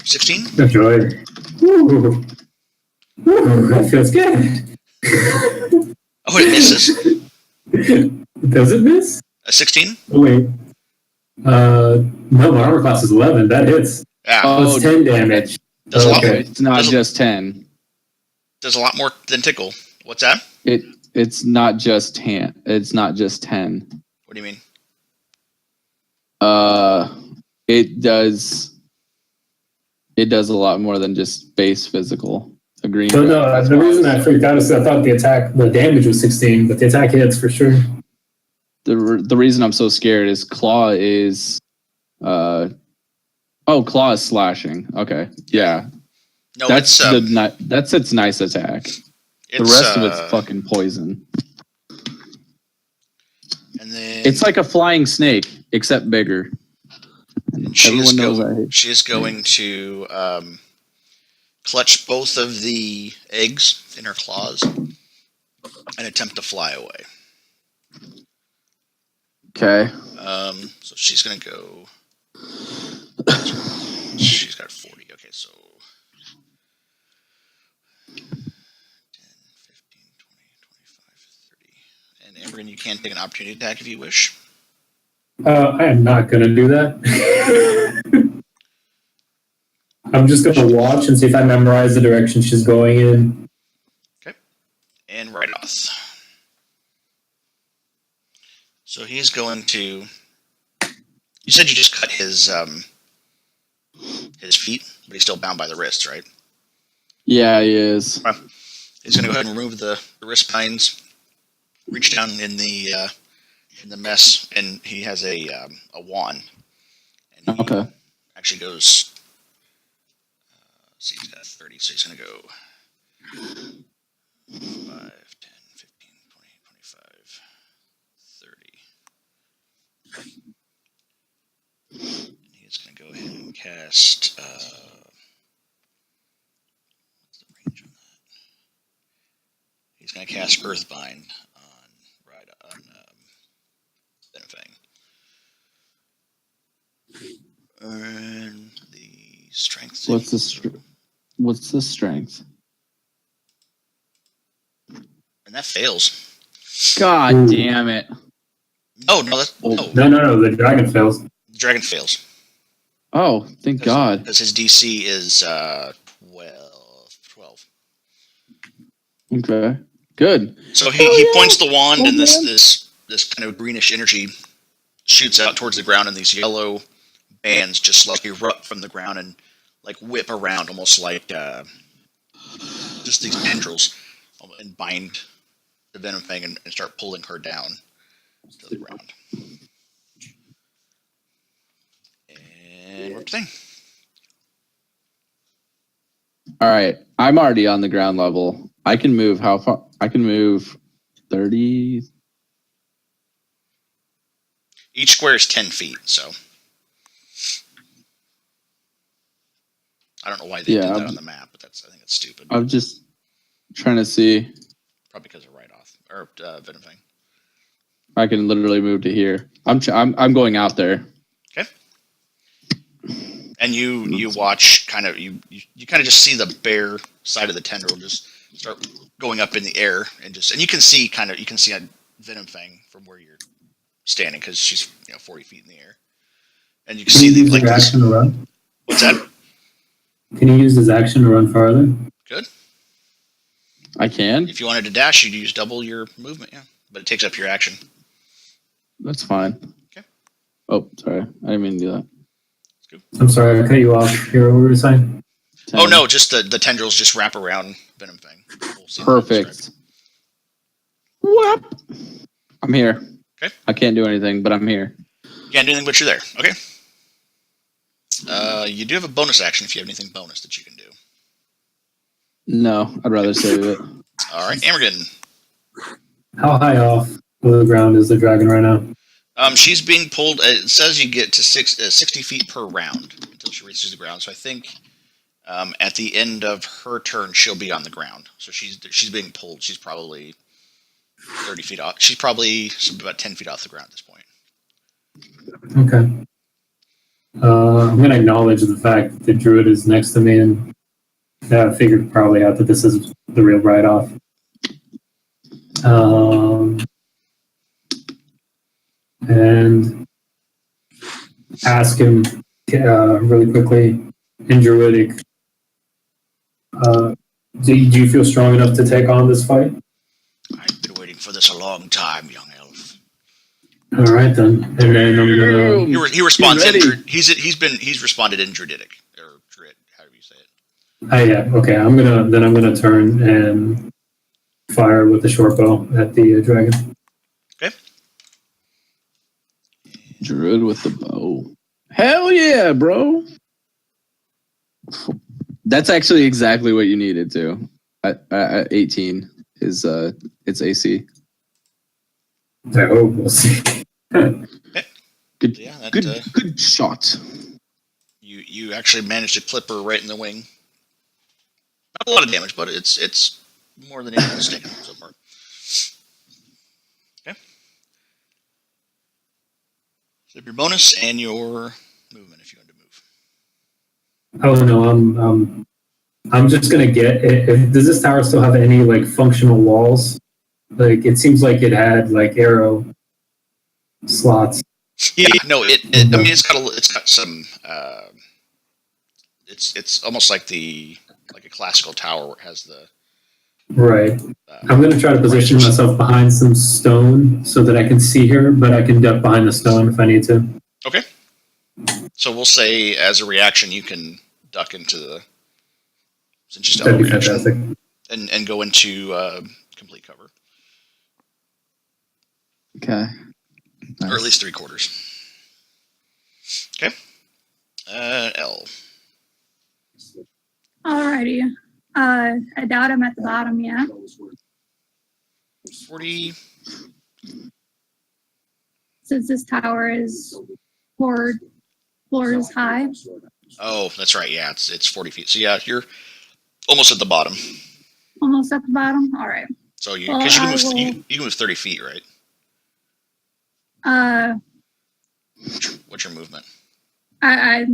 16. Good joy. Ooh, that feels good. Oh, it misses. Does it miss? A 16. Oh, wait. No, my armor class is 11. That hits. Yeah, Oh, It's 10 damage. does a lot more. it's not Does a- just 10. Does a lot more than tickle. What's that? It's not just 10. It's not just 10. What do you mean? It does a lot more than just base physical. A green. So no, the reason I freaked out is I thought the damage was 16, but the attack hits for sure. The reason I'm so scared is claw is claw is slashing. Okay. Yeah. No, That's it's that's its nice attack. The rest of it's fucking poison. And then It's like a flying snake, except bigger. Everyone knows I hate. she is going to clutch both of the eggs in her claws and attempt to fly away. Okay. So she's going to go. She's got 40. Okay, so 10, 15, 20, 25, 30. And Amberyn, you can take an opportunity attack if you wish. I am not going to do that. I'm just going to watch and see if I memorize the direction she's going in. Okay. And Reidoth. So he's going to. You said you just cut his feet, but he's still bound by the wrists, right? Yeah, he is. He's going to go ahead and remove the wrist binds, reach down in the mess, and he has a wand. And he Okay. actually goes. See, he's got 30, so he's going to go 5, 10, 15, 20, 25, 30. And he's going to go ahead and cast. What's the range on that? He's going to cast Earthbind on Venomfang. And the strength. What's the strength? And that fails. God Ooh. damn it. Oh no! That's, Oh. no, No, the dragon fails. the dragon fails. Oh, thank God. Because his DC is 12. Okay. Good. So he points the wand, and this kind of greenish energy shoots out towards the ground, and these yellow bands just like erupt from the ground and like whip around, almost like just these tendrils, and bind the Venomfang and start pulling her down to the ground. And what's the thing? All right. I'm already on the ground level. I can move how far? I can move 30. Each square is 10 feet, so I don't know why they did that on the map, but I think it's stupid. Trying to see. Probably because of Reidoth or Venomfang. I can literally move to here. I'm going out there. Okay. And you watch kind of you kind of just see the bare side of the tendril just start going up in the air and you can see a Venomfang from where you're standing because she's 40 feet in the air, and you can Can see you the use like his this. action to run? What's that? Can he use his action to run farther? Good. I can. If you wanted to dash, you'd use double your movement, yeah, but it takes up your action. That's fine. Okay. Oh, sorry. I didn't mean to do that. I'm sorry, I cut you off. Here, what were you saying? 10. Oh no, just the tendrils just wrap around Venomfang. We'll see how it's Perfect. described. Whoop. I'm here. Okay. I can't do anything, but I'm here. You can't do anything, but you're there. Okay. You do have a bonus action if you have anything bonus that you can do. No, I'd rather save it. All right, Amergin. How high off the ground is the dragon right now? She's being pulled. It says you get to 60 feet per round until she reaches the ground. So I think at the end of her turn, she'll be on the ground. So she's being pulled. She's probably 30 feet off. She's probably about 10 feet off the ground at this point. Okay. I'm going to acknowledge the fact that the druid is next to me, and I figured probably out that this is the real Reidoth. And ask him really quickly in druidic, do you feel strong enough to take on this fight? I've been waiting for this a long time, young elf. All right then, and then I'm gonna. He responds in ready. he's responded in druidic or druid, however you say it. Yeah, okay. I'm gonna turn and fire with the short bow at the dragon. Okay. Druid with the bow. Hell yeah, bro. That's actually exactly what you needed to. At 18 is it's AC. I hope we'll see. Good, Yeah, that, good shot. You actually managed to clip her right in the wing. Not a lot of damage, but it's more than anyone's taken so far. Okay. So your bonus and your movement if you want to move. Oh no, I'm just gonna get. Does this tower still have any like functional walls? Like it seems like it had like arrow slots. Yeah, no, I mean it's got some. It's almost like a classical tower where it has the. Right. I'm gonna try to position myself behind some stone so that I can see her, but I can duck behind the stone if I need to. Okay. So we'll say as a reaction you can duck into the. Since you still have That'd a be reaction, fantastic. and go into complete cover. Okay. Nice. Or at least 3/4. Okay. L. Alrighty. I doubt I'm at the bottom yet. 40. Since this tower is four floors high. Oh, that's right. Yeah, it's 40 feet. So yeah, you're almost at the bottom. Almost at the bottom? Alright. So you Well, because you can move 30 feet, right? What's your movement? I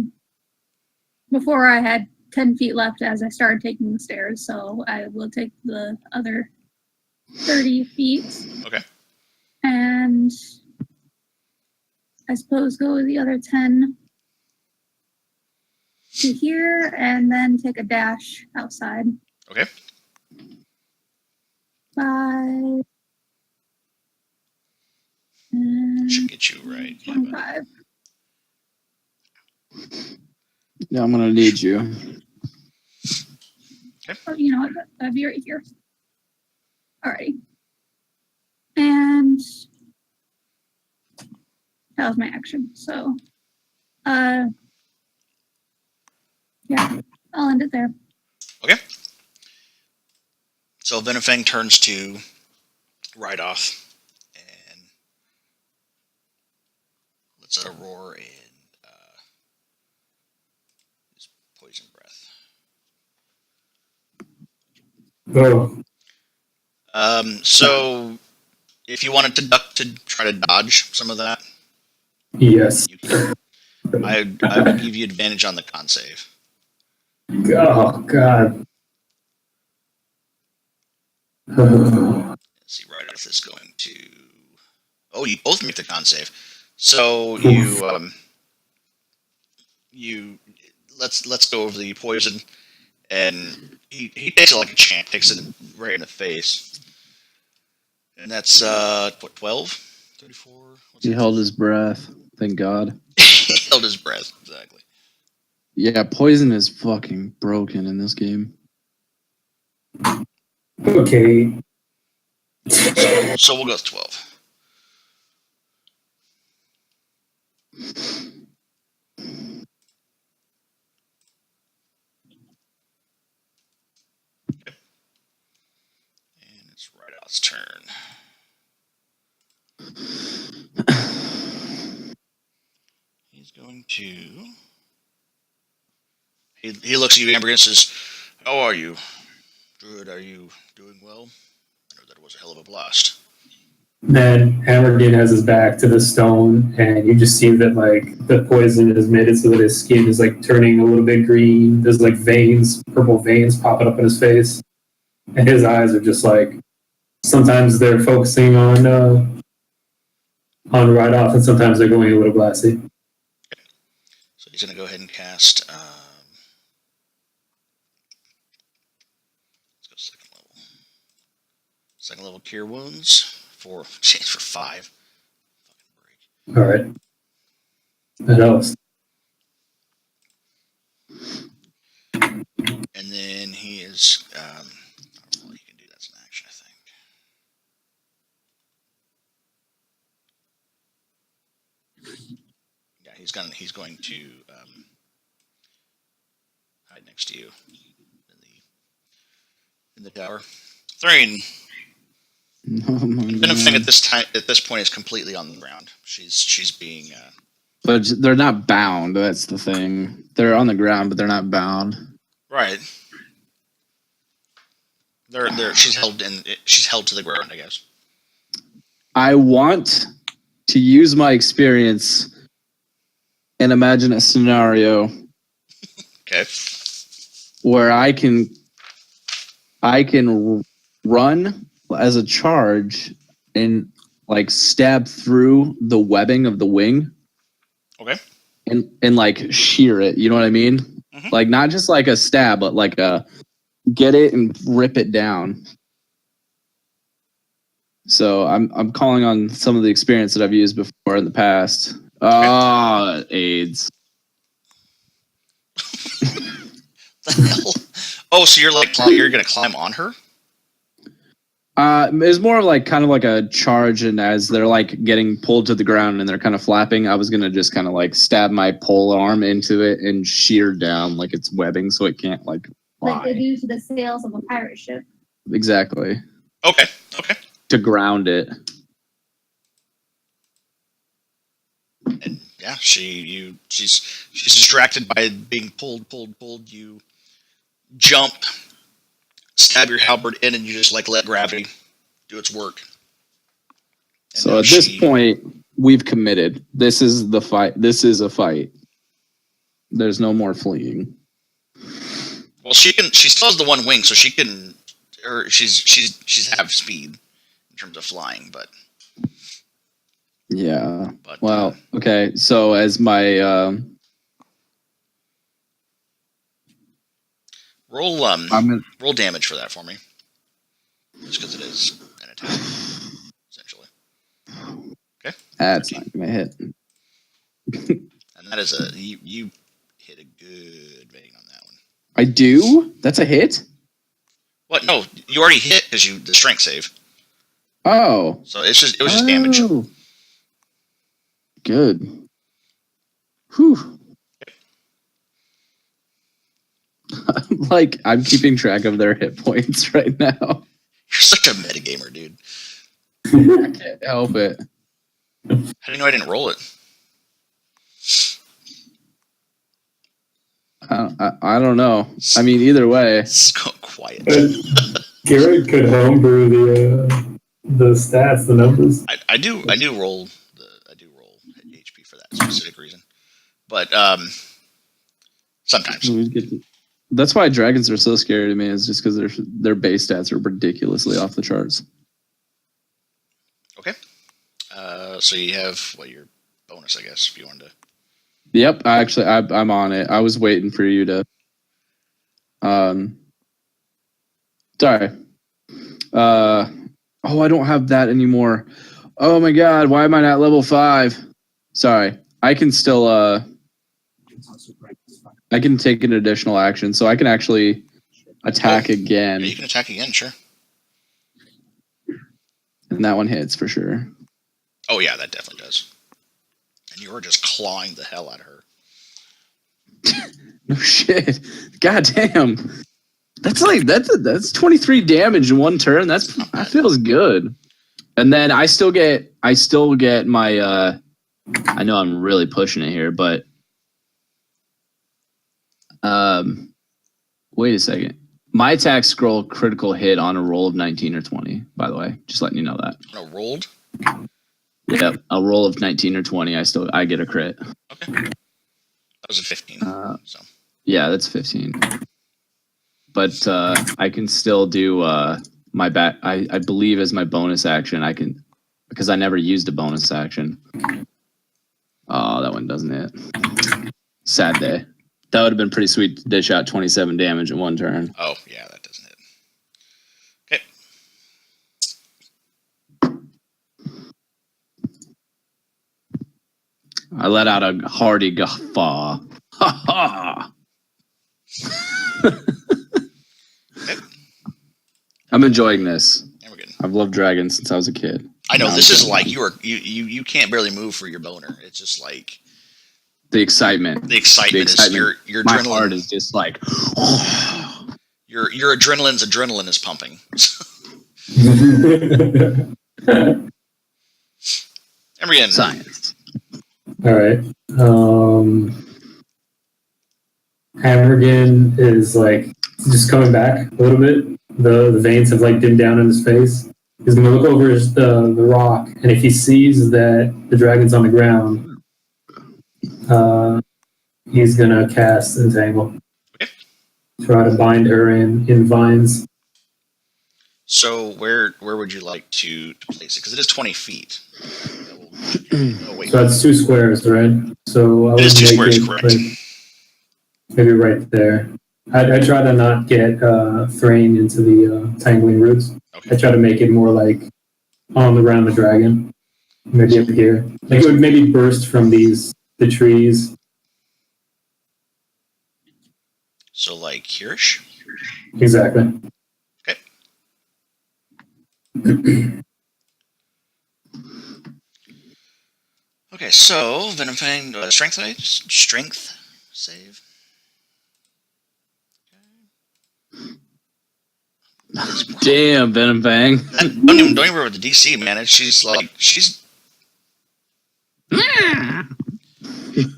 before I had 10 feet left as I started taking the stairs, so I will take the other 30 feet. Okay. And I suppose go the other 10 to here and then take a dash outside. Okay. 5 and Should get you right. Yeah, 25. Yeah, I'm gonna need you. Oh, you know what? That'd be right here. Alrighty. And that was my action. So, yeah, I'll end it there. Okay. So Venomfang turns to Reidoth and lets out a roar and his poison breath. Oh, So if you wanted to duck to try to dodge some of that, Yes. you can. I will give you advantage on the con save. Oh God. Let's see, Reidoth is going to. Oh, you both make the con save. So you let's go over the poison, and he takes it like a champ, takes it right in the face, and that's what 12, 34. What's He that? held his breath. Thank God. He held his breath exactly. Yeah, poison is fucking broken in this game. Okay. So we'll go with 12. And it's Reidoth's turn. He's going to. He looks at you, Amergin, and says, "How are you, Druid? Are you doing well? I know that was a hell of a blast." Then Amergin has his back to the stone, and you just see that like the poison has made it so that his skin is like turning a little bit green. There's like veins, purple veins popping up in his face, and his eyes are just like sometimes they're focusing on Reidoth, and sometimes they're going a little glassy. So he's going to go ahead and cast. Let's go second level. Second level Cure Wounds for 5. Fucking break. All right, that helps. And then he is. I don't know what he can do. That's an action, I think. Yeah, he's going to hide next to you in the tower. Thrane. Oh my Venomfang God. at this point is completely on the ground. She's being. But they're not bound. That's the thing. They're on the ground, but they're not bound. Right. She's held to the ground, I guess. I want to use my experience and imagine a scenario Okay. where I can run as a charge and like stab through the webbing of the wing. Okay. And like shear it. You know what I mean? Mhm. Like not just like a stab, but like a get it and rip it down. So I'm calling on some of the experience that I've used before in the past. AIDS. The hell? Oh, so you're gonna climb on her? It's more like kind of like a charge, and as they're like getting pulled to the ground and they're kind of flapping, I was gonna just kind of like stab my pole arm into it and shear down like it's webbing, so it can't like Like they fly. do to the sails of a pirate ship. Exactly. Okay. To ground it. And yeah, she's distracted by being pulled. You jump, stab your halberd in, and you just like let gravity do its work. And So now at this point, we've committed. This is the fight. This is a fight. There's no more fleeing. Well, she still has the one wing, so she can. Or she's half speed in terms of flying, but Yeah. Well, okay. So as my roll I'm roll damage for that for me, just because it is an attack, essentially. Okay. that's 13. not gonna hit. And that is you hit a good vein on that one. I do? That's a hit? What? No, you already hit because the strength save. Oh. So it was just damage. Good. Whew. I'm keeping track of their hit points right now. You're such a metagamer, dude. I can't help it. How do you know I didn't roll it? I don't know. I mean, either way. It's quiet. Garrett could homebrew the stats, the numbers. I do roll HP for that specific reason, but sometimes. That's why dragons are so scary to me. Is just because their base stats are ridiculously off the charts. Okay. So you have your bonus, I guess, if you wanted to. Yep, I'm on it. I was waiting for you to. Sorry. Oh, I don't have that anymore. Oh my god, why am I not level 5? Sorry. I can still I can take an additional action, so I can actually attack again. Yeah, you can attack again, sure. And that one hits for sure. Oh yeah, that definitely does. And you were just clawing the hell out of her. No shit. God damn. That's 23 damage in one turn. That feels good. And then I still get my I know I'm really pushing it here, but wait a second. My attack scroll critical hit on a roll of 19 or 20, by the way. Just letting you know that. No, rolled? Yep, a roll of 19 or 20, I get a crit. Okay. That was a 15. So yeah, that's 15. But I can still do my back. I believe as my bonus action, I can, because I never used a bonus action. Oh, that one doesn't hit. Sad day. That would have been pretty sweet to dish out 27 damage in one turn. Oh, yeah, that doesn't hit. Okay. I let out a hearty guffaw. Ha ha! I'm enjoying this. Yeah, we're good. I've loved dragons since I was a kid. I know, this is like you can't barely move for your boner. It's just like the excitement. The excitement. Is your my adrenaline. Heart is just like your adrenaline is pumping. Amergin. Science. All right. Amergin is like just coming back a little bit. The veins have like dimmed down in his face. He's gonna look over the rock, and if he sees that the dragon's on the ground, he's gonna cast Entangle. Okay. Try to bind her in vines. So where would you like to place it? Because it is 20 feet. Oh, wait. So that's 2 squares, right? So I would It is 2 make squares, it, correct. like, maybe right there. I try to not get Thrane into the tangling roots. Okay. I try to make it more like around the dragon. Maybe up here. Like it would maybe burst from the trees. So like here-ish? Exactly. Okay. Okay, so Venomfang, strength save. damn Venomfang. Don't even worry about the DC, man. She's.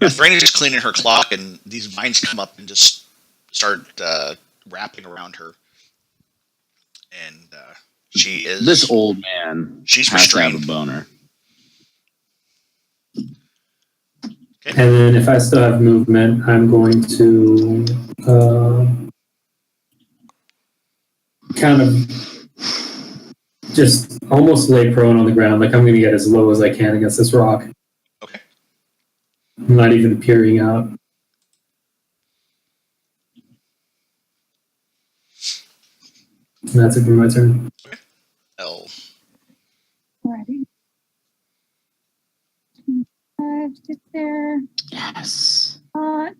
Thrane is just cleaning her clock, and these vines come up and just start wrapping around her. And she is. This old man. She's has to have restrained. a boner. And then if I still have movement, I'm going to kind of just almost lay prone on the ground. Like I'm going to get as low as I can against this rock. Okay. I'm not even peering out. And that's it for my turn. L. Alrighty. 5, stick there. Yes. Spot.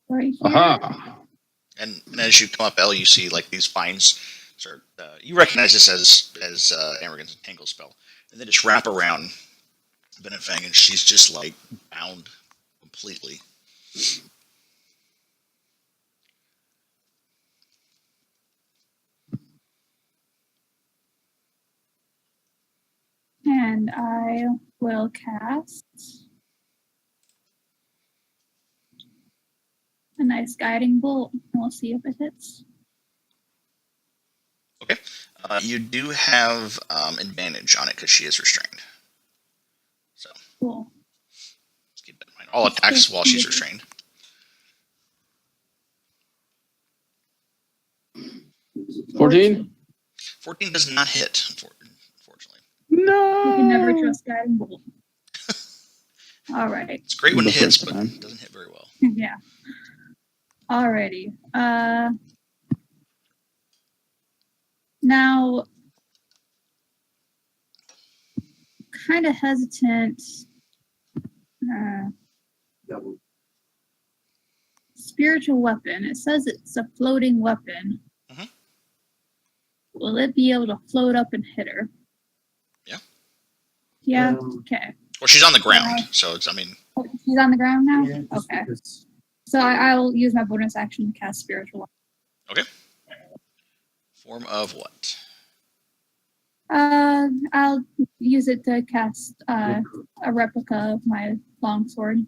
Right here. Aha. And as you come up L, you see like these vines start. You recognize this as Amergin's Tangle spell, and they just wrap around Venomfang, and she's just like bound completely. And I will cast a nice guiding bolt, and we'll see if it hits. You do have advantage on it because she is restrained. So Cool. let's keep that in mind. All attacks while she's restrained. 14? 14 does not hit, unfortunately. No. You can never trust guiding bolt. All right. It's great when The it hits, first but time. it doesn't hit very well. Yeah. Alrighty. Now, kind of hesitant. Spiritual weapon. It says it's a floating weapon. Mhm. Will it be able to float up and hit her? Yeah. Yeah. Okay. Well, she's on the ground, so it's. I mean, Oh, she's on the ground now. Yeah, just Okay. because- So I'll use my bonus action to cast spiritual weapon. form of what? I'll use it to cast a replica of my longsword.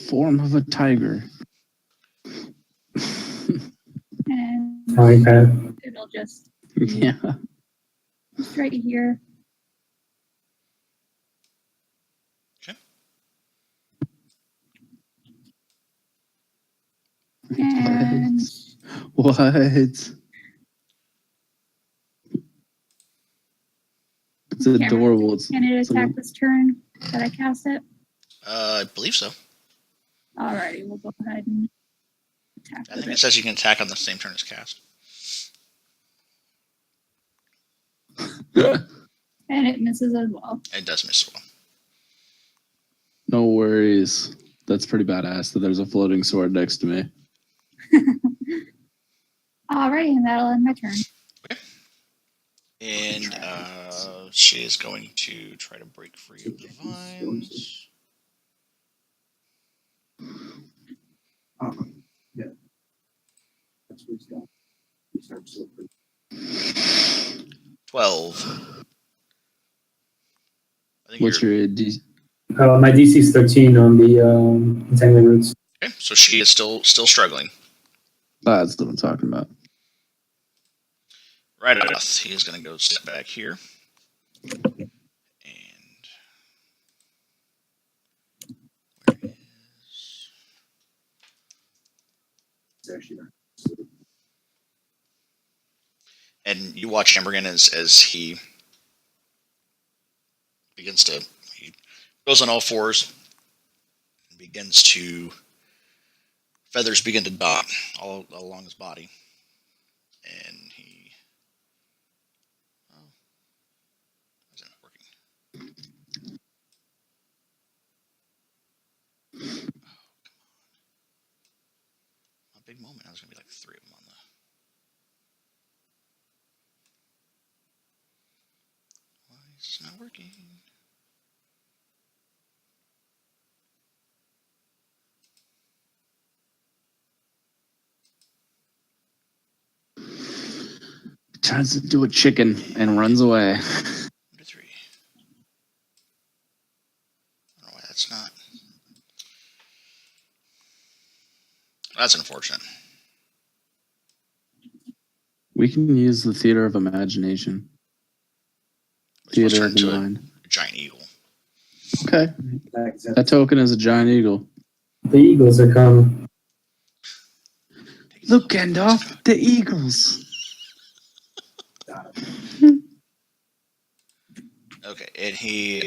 Form of a tiger. And Flying pad. it'll just Yeah. right here. Okay. And What? It's adorable. It's, can it it's a attack little- this turn that I cast it? I believe so. Alrighty, we'll go ahead and attack I with think it it. says you can attack on the same turn as cast. And it misses as well. It does miss as well. No worries. That's pretty badass that there's a floating sword next to me. Alrighty, and that'll end my turn. And she is going to try to break free of the vines. Yeah. That's what he's got. He starts to 12. I think What's you're, your D? My DC is 13 on the entangling roots. okay, so she is still struggling. That's what I'm talking about. Reidoth, he is going to go step back here. And where is... actually And you watch Amergin as he begins to... He goes on all fours and begins to... Feathers begin to dot all along his body. And he... Oh, is it not working? A big moment. There's going to be like 3 of them on the... Why is it not working? Tries to do a chicken and runs away. 1 to 3. I don't know why that's not... That's unfortunate. We can use the theater of imagination. It's supposed to Theater turn of the into mind. a giant eagle. Okay. That token is a giant eagle. The Eagles are coming. Look, Gandalf, the eagles. Okay, and he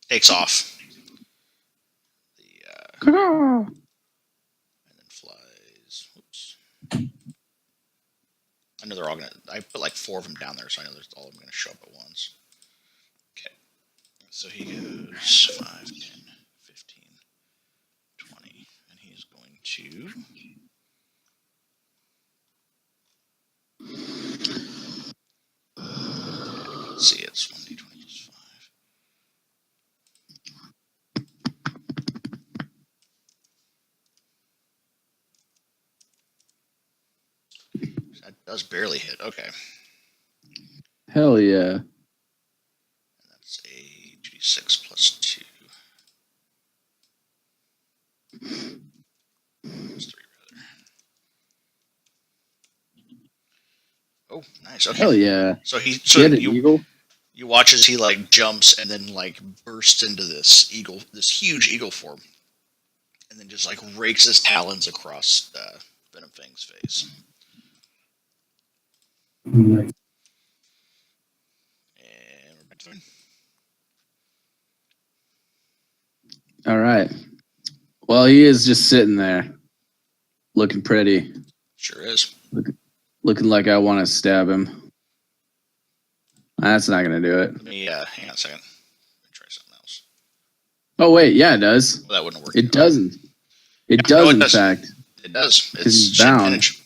takes off. The and then flies. Whoops. I know they're all gonna. I put like 4 of them down there, so I know there's all of them gonna show up at once. Okay, so he goes 5, 10, 15, 20, and he's going to. Let's see, it's 1d20 plus 5. That does barely hit. Okay, Hell yeah. and that's a 2d6 plus 2. Plus 3 rather. Oh, nice. Okay. Hell yeah. So Get it, you Eagle. you watch as he like jumps and then like bursts into this huge eagle form, and then just like rakes his talons across Venomfang's face. Nice. And we're back to Thrane. All right. Well, he is just sitting there, looking pretty, Sure is. looking like I want to stab him. That's not gonna do it. Let me hang on a second. Let me try something else. Oh wait, yeah, it does. Well, that wouldn't work. It doesn't. It Yeah, no, does, it in does. fact. It does. It's he's same bound. advantage.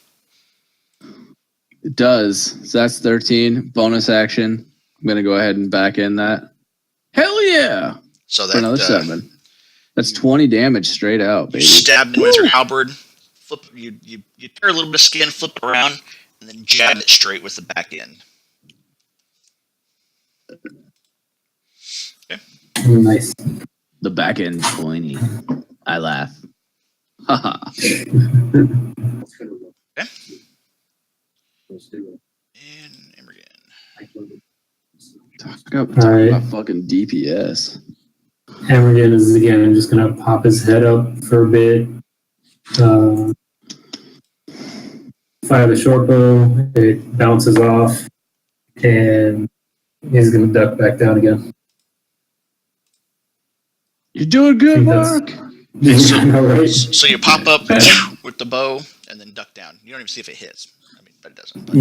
It does. So that's 13. Bonus action. I'm gonna go ahead and back in that. Hell yeah! So For another that 7. That's 20 damage straight out, you baby. stabbed him with your halberd. Flip. You tear a little bit of skin, flip it around, and then jab it straight with the back end. Nice. The back end 20. I laugh. Haha. Let's go. Okay. Let's do it. And Amergin. I killed it. Talk Alright. about fucking DPS. Amergin is again just gonna pop his head up for a bit. Fire the short bow, it bounces off, and he's gonna duck back down again. You're doing good, That's- Mark. So- I know, right? So you pop up with the bow and then duck down. You don't even see if it hits. I mean, but it doesn't. But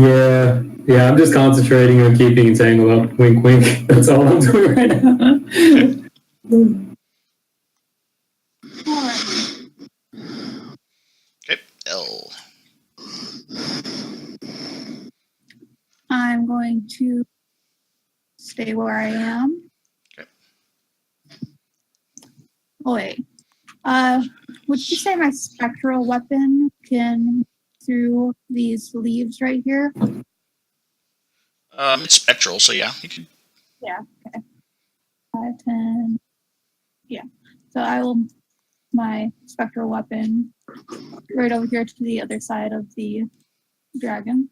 Yeah, I'm just concentrating on keeping Tangle up. Wink, wink. That's all I'm doing right now. Alright. okay. L. I'm going to stay where I am. Okay. Oh wait. Would you say my spectral weapon can through these leaves right here? It's spectral, so yeah, you can. 5, 10. Yeah. So I will my spectral weapon right over here to the other side of the dragon.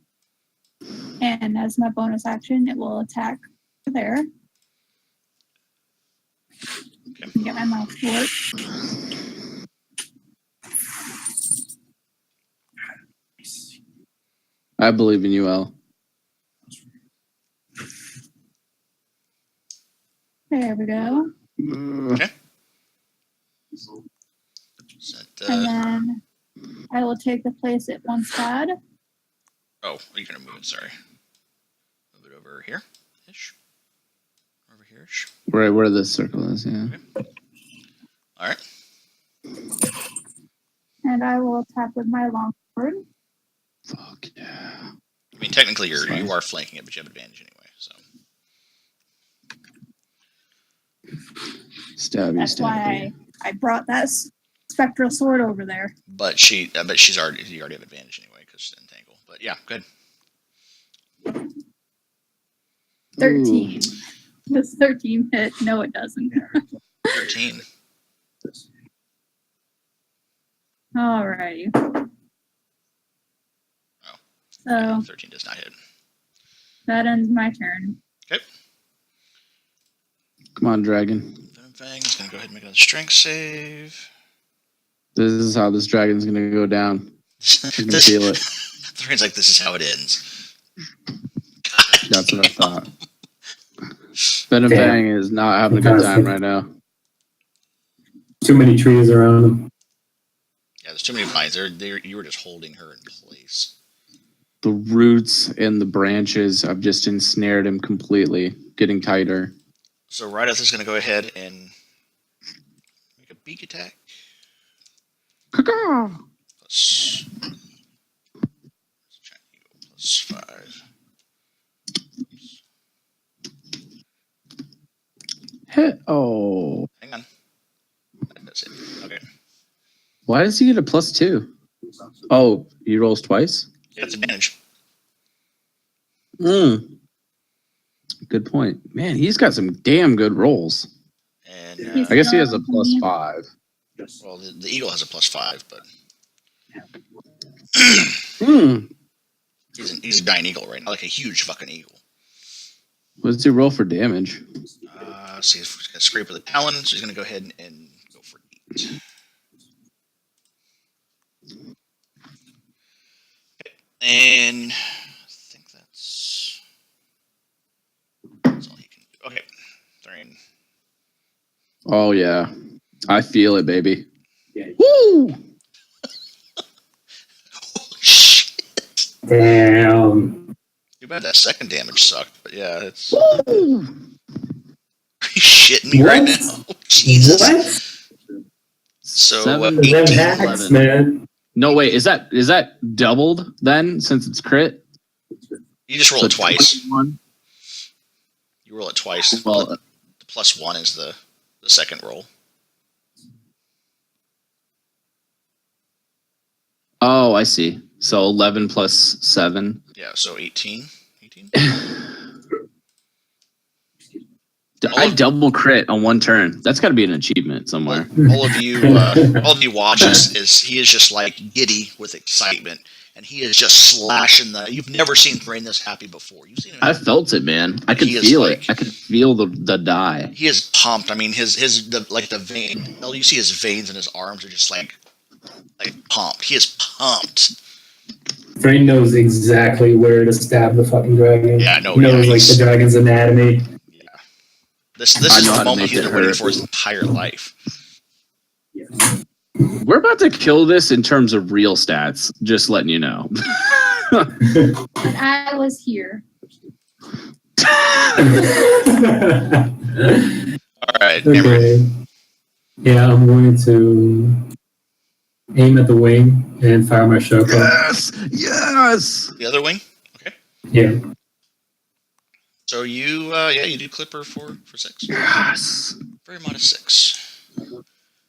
And as my bonus action, it will attack there. Okay. Get my mouse to work. I believe in you, El. There we go. Is that, And then I will take the place it once had. oh, you're gonna move it. Sorry. Move it over here. Ish. Over here. Ish. Right where the circle is, yeah. All right. And I will attack with my longsword. Fuck yeah. I mean, technically, you Fine. are flanking it, but you have advantage anyway. So Stabby, That's why stabby. I brought that spectral sword over there. but you already have advantage anyway because entangle. But yeah, good. 13. Does 13 hit? No, it doesn't. 13. Alrighty. Oh. So 13 does not hit. that ends my turn. Come on, dragon. Venomfang is gonna go ahead and make another strength save. This is how this dragon's gonna go down. She's gonna feel it. Thrane's like, this is how it ends. That's what I thought. Venomfang is not having a good time right now. Too many trees around him. Yeah, there's too many vines. You were just holding her in place. The roots and the branches have just ensnared him completely, getting tighter. So Reidoth is going to go ahead and make a beak attack. Caw-caw. Plus 5. Hit. Oh. Hang on. That's it. Okay. Why does he get a +2? Oh, he rolls twice? Yeah, that's advantage. Good point. Man, he's got some damn good rolls. And I guess he has a +5. well, the eagle has a +5, but He's a giant eagle right now, like a huge fucking eagle. What's your roll for damage? See if he's gonna scrape with a talon, so he's gonna go ahead and go for 8. And I think that's all he can do. Okay, Thrane. Oh yeah, I feel it, baby. Yeah. Woo! Holy shit! Damn. Too bad that second damage sucked, but yeah, it's. Woo! Are you shitting me What? right now? Jesus. What? So 7, Them 18, hacks, 11. man. No, wait, is that doubled then since it's crit? you just roll So it twice. 21? You roll it twice. Well, The +1 is the second roll. oh, I see. So 11 plus 7. Yeah, so 18. 18. I double crit on one turn. That's got to be an achievement somewhere. All of you watch is he is just like giddy with excitement, and he is just slashing the. You've never seen Thrane this happy before. You've seen him. I felt it, man. I could He is feel like- it. I could feel the die. He is pumped. I mean, the vein. All you see his veins and his arms are just like pumped. He is pumped. Thrane knows exactly where to stab the fucking dragon. Yeah, I know. He knows Yeah, like the dragon's anatomy. yeah. This I is know how the to moment make he's it been waiting hurt. for his entire life. Yes. We're about to kill this in terms of real stats. Just letting you know. And I was here. All right, Amber. Okay. Yeah, I'm going to aim at the wing and fire my shotgun. Yes! Yes! The other wing. Okay. Yeah. So you you do Clipper for 6. Yes! Very modest 6.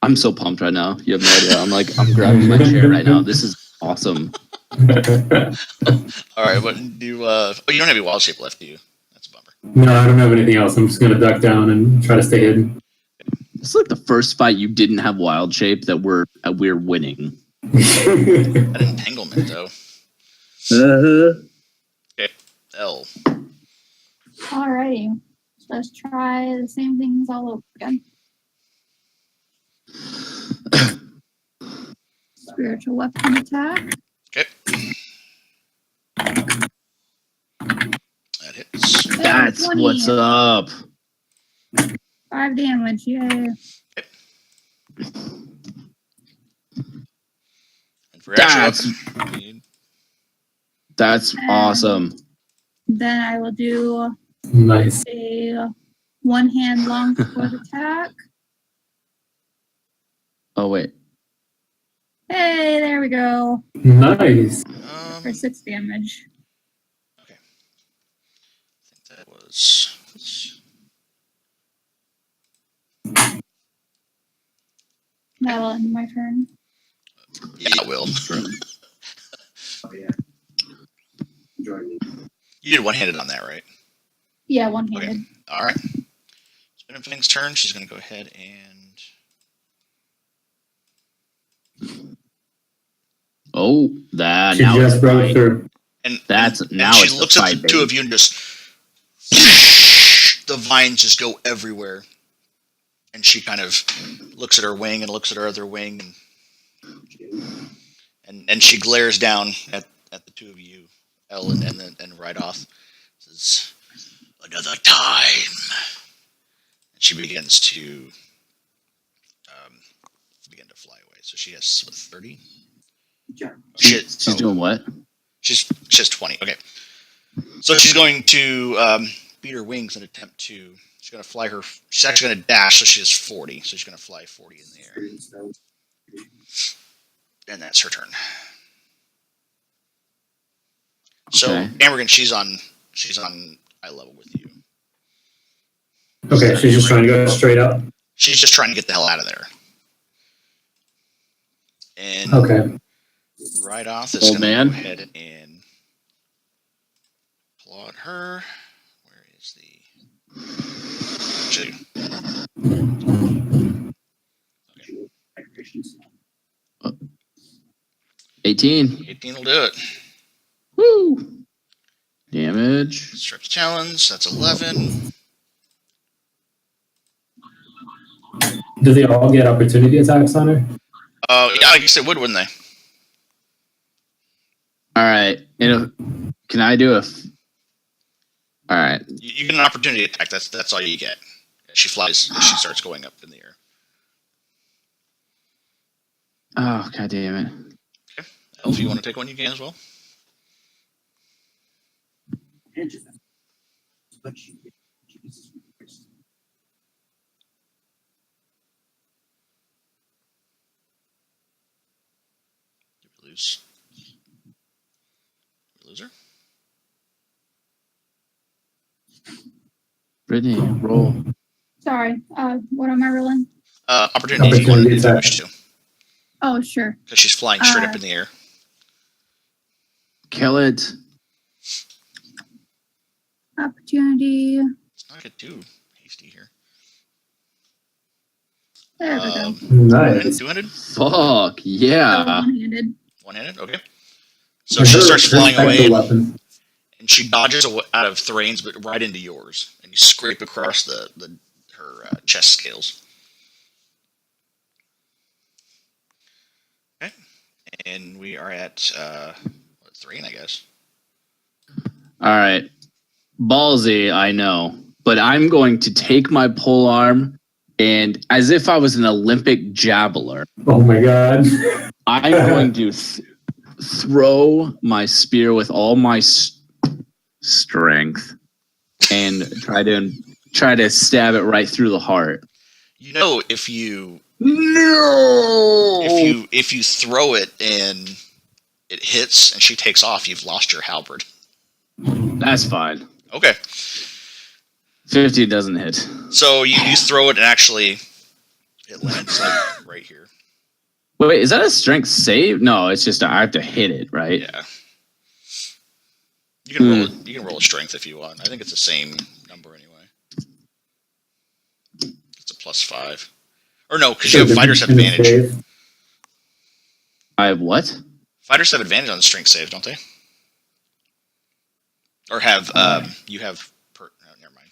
I'm so pumped right now. You have no idea. I'm grabbing my chair right now. This is awesome. All right, what do you? Oh, you don't have any wild shape left, do you? That's a bummer. No, I don't have anything else. I'm just going to duck down and try to stay hidden. It's like the first fight you didn't have wild shape that we're winning. An entanglement though. Okay, L. Alrighty. Let's try the same things all over again. Spiritual weapon attack. Okay. That hits. That's 20. what's up. 5 damage. Yay. And for extra That's weapon, you need- that's awesome. Then I will do Nice. a one-hand longsword attack. Oh wait. Hey, there we go. Nice. For 6 damage. Okay. I think that was. That will end my turn. Yeah, I will. Oh, yeah. Join me. You did one-handed on that, right? Yeah, one-handed. All right. It's Venomfang's turn. She's going to go ahead and. Oh, that She now it's just a broke fight. through. That's and now she it's a looks at fight, the two baby. of you and just the vines just go everywhere. And she kind of looks at her wing and looks at her other wing and she glares down at the two of you, Elle and Reidoth. Says, "Another time." And she begins to fly away. So she has 30. She's doing what? She has 20. Okay. So she's going to beat her wings and attempt to. She's going to fly her. She's actually going to dash, so she has 40. So she's going to fly 40 in the air, and that's her turn. So Okay. Amergin, she's on eye level with you. Okay, she's just trying to go straight up. She's just trying to get the hell out of there. And Okay. Reidoth is Old going to man. go ahead and applaud her. Where is the? Actually, 18. 18 will do it. Woo! Damage. Strips challenge. That's 11. Do they all get opportunity attacks on her? Yeah, I guess it would, wouldn't they? All right. Can I do a? All right. You get an opportunity attack. That's all you get. She flies. She starts going up in the air. Oh, god damn it. Elf, you want to take one? You can as well. But Jesus Christ. Did we lose? Did we lose her? Brittany, roll. Sorry. What am I rolling? Opportunity if you Opportunity wish to. Oh, sure. Because she's flying straight up in the air. Kill it. Opportunity. Let's not get too hasty here. There we go. Nice. Two-handed? Fuck yeah. One-handed. One-handed? Okay. So she starts flying special away, weapon. and she dodges out of Thrane's, but right into yours, and you scrape across her chest scales. Okay, and we are at Thrane, I guess. All right. Ballsy, I know. But I'm going to take my pole arm and, as if I was an Olympic javeler, Oh my god. I'm going to throw my spear with all my strength and try to stab it right through the heart. You know, if you No. if you throw it and it hits and she takes off, you've lost your halberd. That's fine. Okay. 50 doesn't hit. So you throw it and actually it lands like right here. Wait, is that a strength save? No, it's just I have to hit it, right? Yeah. You can roll it. You can roll a strength if you want. I think it's the same number anyway. It's a +5. Or no, because you have fighters have advantage. I have what? Fighters have advantage on the strength save, don't they? Or have you have? No, never mind.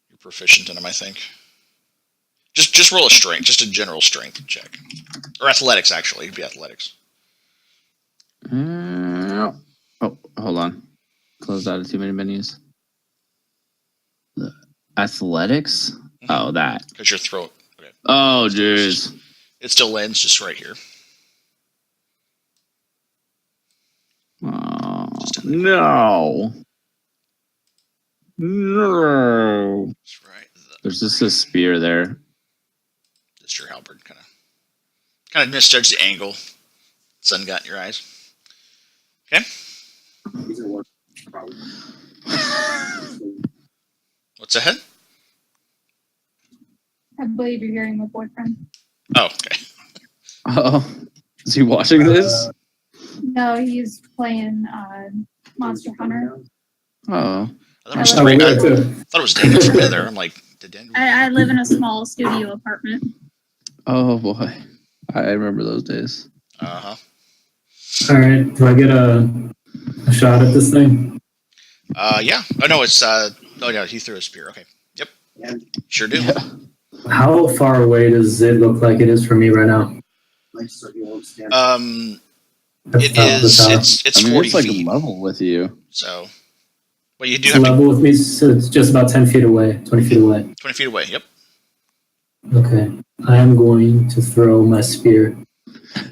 You're proficient in them, I think. Just roll a strength, just a general strength check, or athletics. Actually, it'd be athletics. Oh, hold on. Closed out of too many menus. The athletics? Oh, that. Because your throat. Okay. Oh, jeez. It still lands just right here. Oh, no. No. That's right. There's just a spear there. Just your halberd, kind of misjudged the angle. Sun got in your eyes. Okay. He's at work. Probably. What's ahead? I believe you're hearing my boyfriend. Oh, okay. Oh, is he watching this? No, he's playing Monster Hunter. Oh. I thought it was Oh, Thrane. I yeah, too. thought it was Daniel from in there. I'm like, did Daniel? I live in a small studio apartment. Oh, boy. I remember those days. Uh-huh. Alright, do I get a shot at this thing? Yeah. Oh, no, it's, oh, no, he threw a spear. Okay. Yep. And Sure do. Yeah. How far away does it look like it is from me right now? like so he won't stand. At It the top of the is, top. it's I mean, 40 it's like feet. level with you. So, well, you do It's have to level with me, so it's just about 10 feet away, 20 feet away. 20 feet away. Yep. Okay, I am going to throw my spear.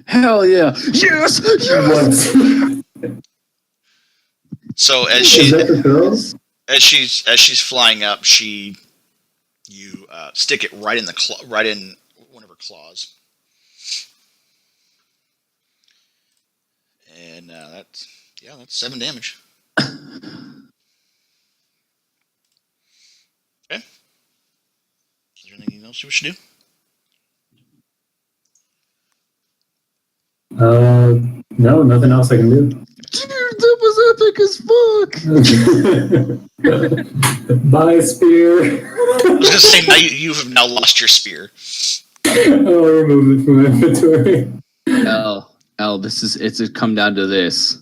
Hell yeah. Yes! Yes! What? So Is that the girls? as she's flying up, you stick it right in right in one of her claws, and that's 7 damage. Okay. Is there anything else you wish to do? No, nothing else I can do. Dude, that was epic as fuck. Bye, spear. I was gonna say now you have now lost your spear. I'll remove it from inventory. L, it's come down to this.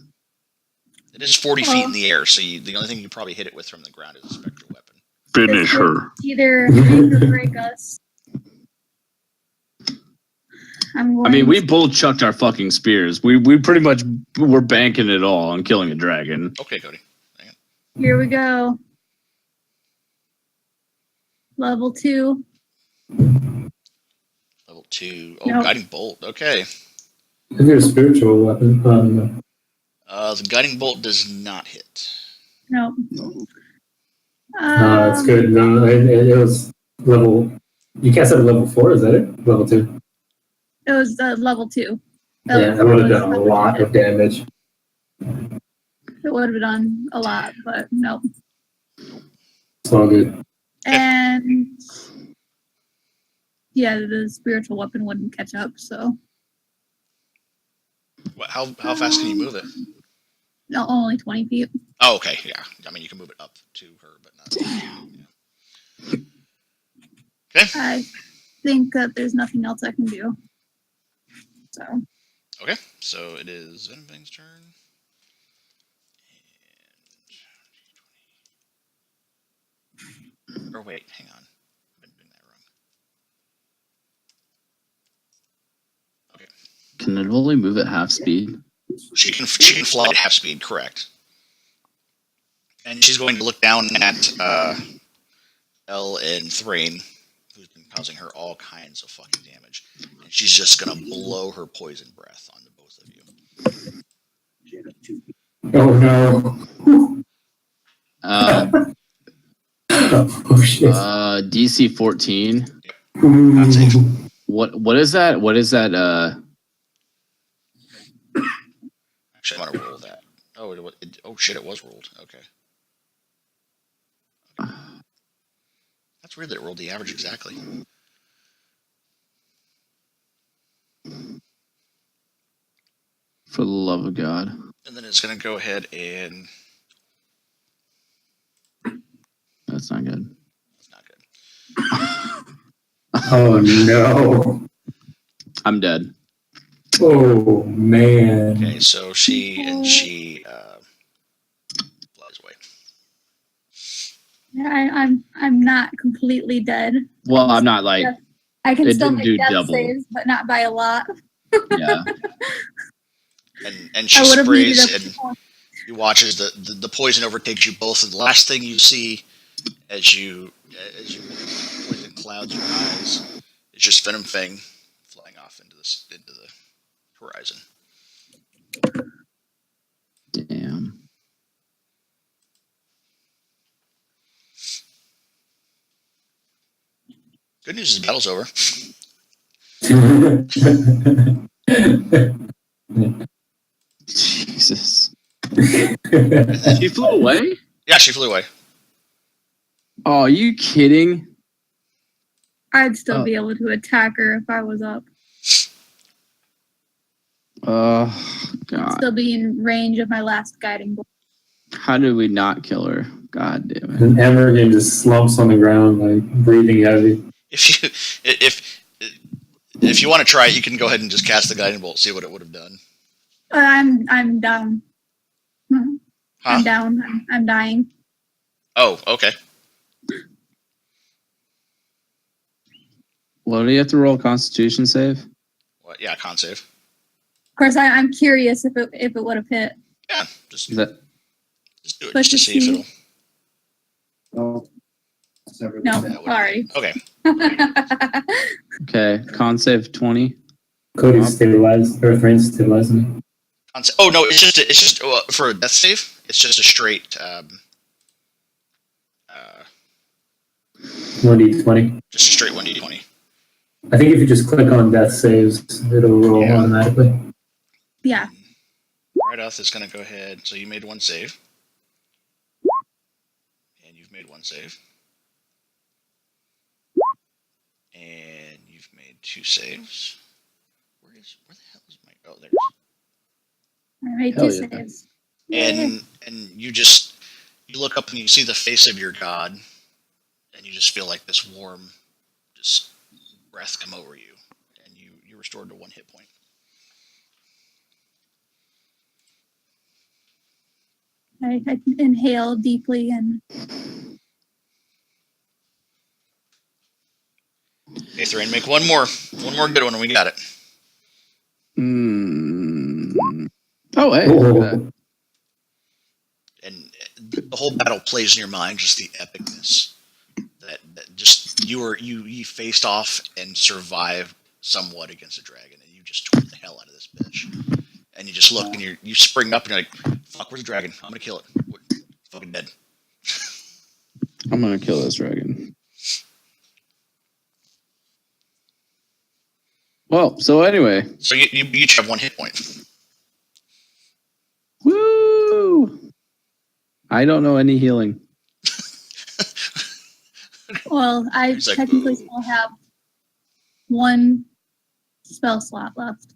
It is 40 feet in the air, so the only thing you probably hit it with from the ground is a spectral weapon. Finish This her. would either make or break us. I mean, going we both chucked our fucking spears. We pretty much were banking it all on killing a dragon. Okay, Cody. Here we go. Level 2. Level 2. Oh, Nope. Guiding Bolt. Okay. If you're a spiritual weapon, The Guiding Bolt does not hit. Nope. no, it's good. No, it was level. You cast it at level 4, is that it? Level 2. It was level 2. Yeah, that would have done a lot of damage. It would have done a lot, but nope. It's all good. And yeah, the spiritual weapon wouldn't catch up, so How fast can you move it? no, only 20 feet. Oh, okay, yeah. I mean, you can move it up to her, but not. Yeah. Okay. I think that there's nothing else I can do. So Okay, so it is Venomfang's turn. Or wait, hang on. I've been doing that wrong. Okay. Can it only move at half speed? She can fly at half speed, correct. And she's going to look down at Elle and Thrane, who's been causing her all kinds of fucking damage. And she's just going to blow her poison breath onto both of you. Oh no. Oh shit. DC 14. Not safe. What is that? What is that? Actually, I'm going to roll that. Oh shit, it was rolled. Okay. That's weird that it rolled the average exactly. For the love of God. And then it's going to go ahead and... That's not good. That's not good. Oh no. I'm dead. Oh man. Okay, so she flies away. I'm not completely dead. Well, I'm not like. I can It still didn't do make death double. saves, but not by a lot. Yeah. And she I would have needed sprays, a and you watch as the poison overtakes you both. And the last thing you see as you poison clouds your eyes is just Venomfang flying off into the horizon. Damn. Good news is the battle's over. Jesus. She flew away? Yeah, she flew away. Oh, are you kidding? I'd still be able to attack her if I was up. Oh, God. Still be in range of my last guiding bolt. How did we not kill her? God damn it. And Amergin just slumps on the ground, like breathing heavy. If you want to try it, you can go ahead and just cast the guiding bolt, see what it would have done. I'm down. Huh? I'm down. I'm dying. Oh, okay. What do you have to roll? Constitution save? What? Yeah, con save. Of course, I'm curious if it would have hit. Yeah, just Is that do it Let's just to just see if see. it'll. Oh. No, that would've- sorry. Okay. okay? Con save 20. Cody's stabilized, or Thrane's stabilizing. Oh no, it's just for a death save. It's just a straight 1d20. just a straight 1d20. I think if you just click on death saves, it'll roll Yeah. automatically. Yeah. Reidoth is going to go ahead. So you made one save, and you've made one save, and you've made two saves. Where the hell is my? Oh, there it is. I made Hell 2 yeah. saves. And you look up and you see the face of your god, and you just feel like this warm, just breath come over you, and you're restored to 1 hit point. I inhale deeply and Hey, Thrane, make one more good one, and we got it. Oh, hey, look at that. And the whole battle plays in your mind, just the epicness that just you faced off and survived somewhat against a dragon, and you just tore the hell out of this bitch. And you just look and you spring up and you're like, fuck, where's the dragon? I'm gonna kill it. It's fucking dead. I'm gonna kill this dragon. Well, so anyway. So you each have 1 hit point. Woo! I don't know any healing. well, I He's like, technically "Ooh." still have 1 spell slot left.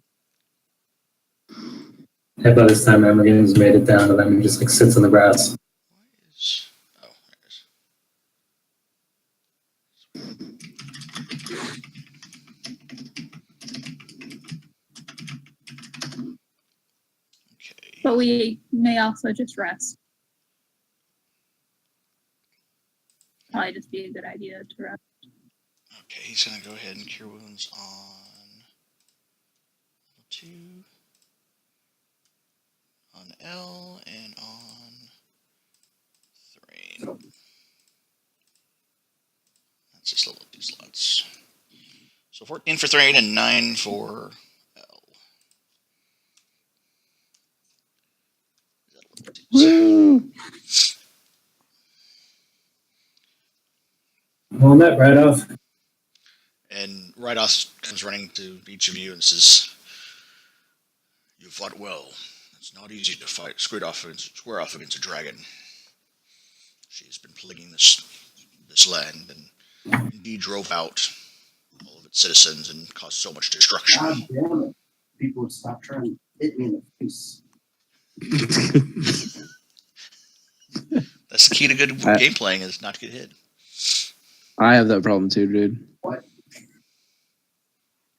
And by this time, Amergin's made it down to them and just like sits on the grass. Oh, there it is. Okay. But we may also just rest. Probably just be a good idea to rest. Okay, he's gonna go ahead and cure wounds on 2, on L, and on Thrane. That's just level up these slots. So 14 for Thrane and 9 for L. Woo! Well, that right off. And Reidoth comes running to each of you and says, "You fought well. It's not easy to square off against a dragon. She's been plaguing this land and indeed drove out all of its citizens and caused so much destruction." God damn it. People would stop trying to hit me in the face. That's the key to good game playing, is not to get hit. I have that problem too, dude.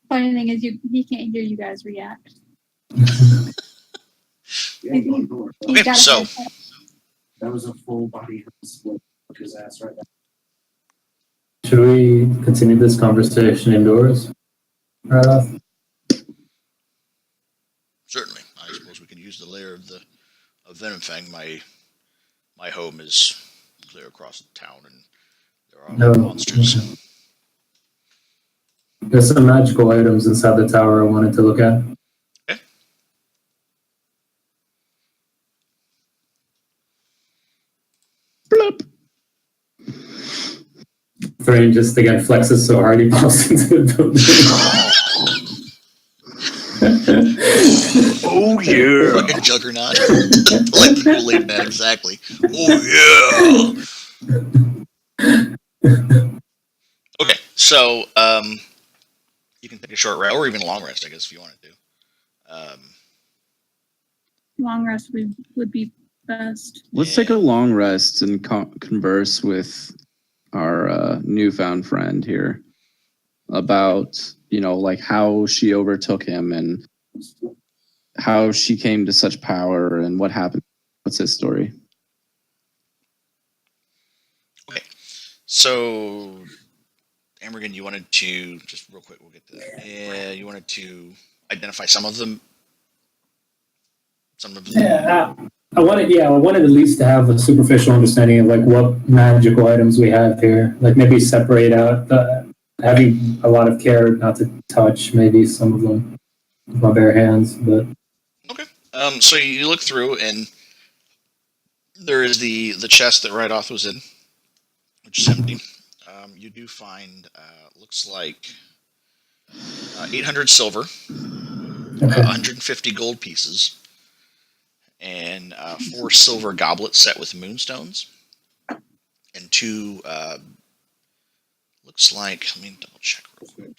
Funny thing is, he can't hear you guys react. Yeah, going door. He's Okay, got a so- headset. That was a full body split. Took his ass right now. Should we continue this conversation indoors? Right off. Certainly, I suppose we can use the lair of Venomfang. My home is clear across the town, and there are No. monsters. There's some magical items inside the tower I wanted to look at. Okay. Bloop. Thrane just again flexes so hard he pops into the building. Oh yeah! Fucking juggernaut. Like the Kool-Aid man, exactly. Oh yeah! Okay, so you can take a short rest, or even a long rest, I guess, if you want to do. Long rest would be best. Let's take a long rest and converse with our newfound friend here about, like how she overtook him and how she came to such power and what happened. What's his story? Okay, so Amergin, you wanted to just real quick. We'll get to that. Yeah, you wanted to identify some of them. Yeah, I wanted at least to have a superficial understanding of like what magical items we have here. Like maybe separate out having a lot of care not to touch maybe some of them with my bare hands. But Okay. So you look through, and there is the chest that Reidoth was in, which is empty. You do find looks like 800 silver, okay. 150 gold pieces, and 4 silver goblets set with moonstones, and 2 looks like, let me double check real quick.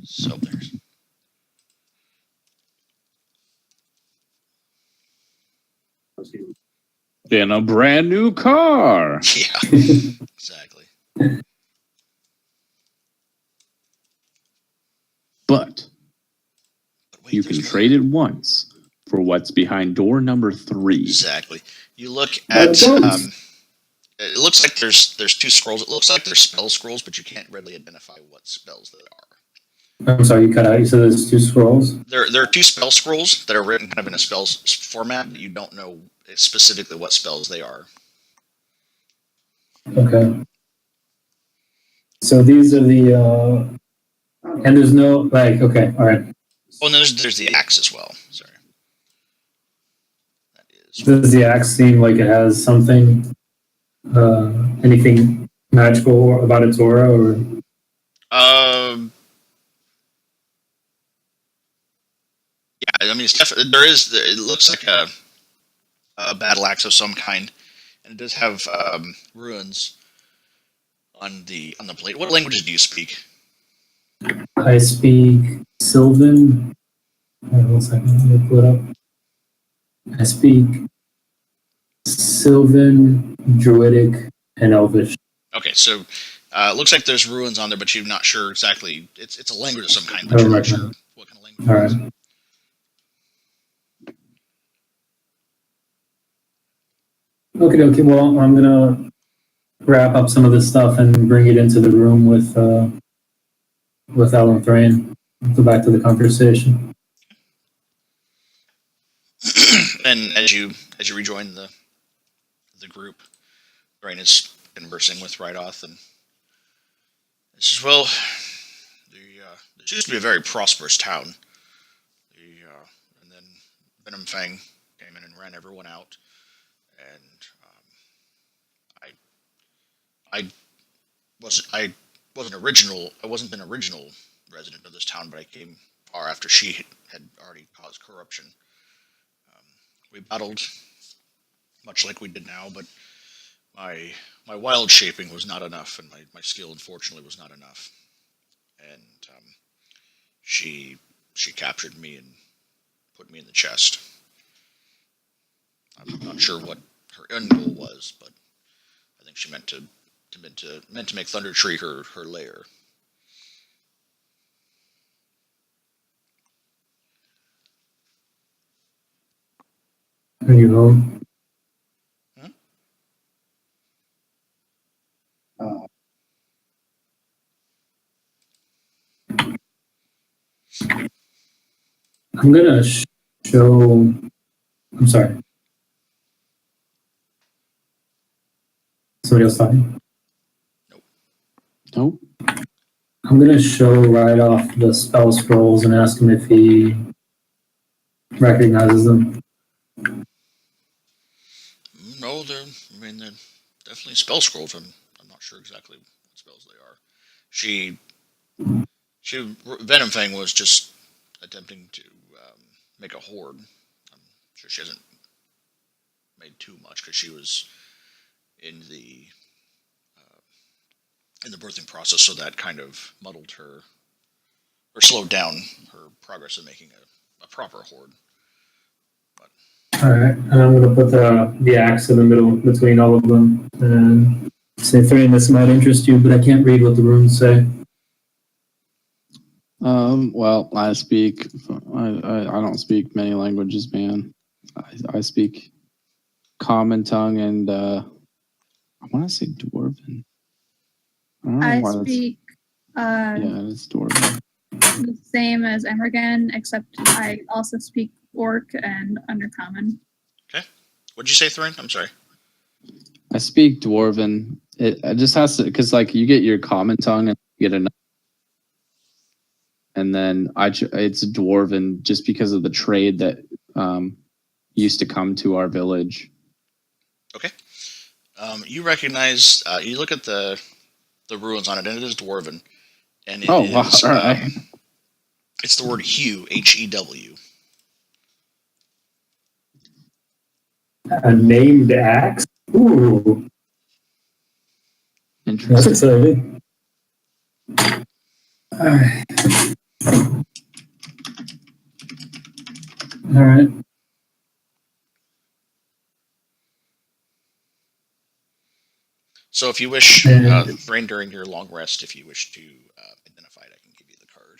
So there's In a brand new car. yeah, exactly. But But wait, you there's can more. trade it once for what's behind door number 3. Exactly. You look at. It looks like there's 2 scrolls. It looks like they're spell scrolls, but you can't readily identify what spells they are. I'm sorry, you cut out. You said there's 2 scrolls? There are 2 spell scrolls that are written kind of in a spells format, but you don't know specifically what spells they are. Okay. So these are the, and there's no, like, okay, all right. Oh, and there's the axe as well. Sorry. That is. Does the axe seem like it has something, anything magical about its aura, or? Yeah, I mean, it's definitely, it looks like a battle axe of some kind, and it does have runes on the plate. What languages do you speak? I speak Sylvan. Hold on 1 second, let me pull it up. I speak Sylvan, Druidic, and Elvish. Okay, so it looks like there's runes on there, but you're not sure exactly. It's a language of some kind, I but don't you're not recognize sure what kind of language. All it is. right. Okay. Well, I'm gonna wrap up some of this stuff and bring it into the room with Alan Thrane. Go back to the conversation. And as you rejoin the group, Thrane is conversing with Reidoth, and he says, "Well, it used to be a very prosperous town. And then Venomfang came in and ran everyone out, and I wasn't an original resident of this town, but I came far after she had already caused corruption. We battled much like we did now, but my wild shaping was not enough, and my skill, unfortunately, was not enough. And she captured me and put me in the chest. I'm not sure what her end goal was, but I think she meant to make Thunder Tree her lair. Are you home? I'm gonna show. I'm sorry. Somebody else talking? Nope. I'm gonna show right off the spell scrolls and ask him if he recognizes them. No, they're definitely spell scrolls. I'm not sure exactly what spells they are. Venomfang was just attempting to make a horde. I'm sure she hasn't made too much because she was in the birthing process, so that kind of muddled her or slowed down her progress in making a proper horde. All right, and I'm gonna put the axe in the middle between all of them and say, Thrane, this might interest you, but I can't read what the runes say. Well, I don't speak many languages, man. I speak common tongue and I want to say dwarven. I don't know I why that's- speak yeah, it's dwarven. the same as Amergin, except I also speak Orc and Undercommon. What'd you say, Thrane? I'm sorry. I speak dwarven. It just has to, because like you get your common tongue and you get another, and then it's dwarven just because of the trade that used to come to our village. Okay. You recognize. You look at the ruins on it, and it is dwarven. And it is, wow! All right. It's the word hew, Hew. A named axe? Ooh, that's Interesting. exciting. All right. All right. So if you wish, Thrane, during your long rest, if you wish to identify it, I can give you the card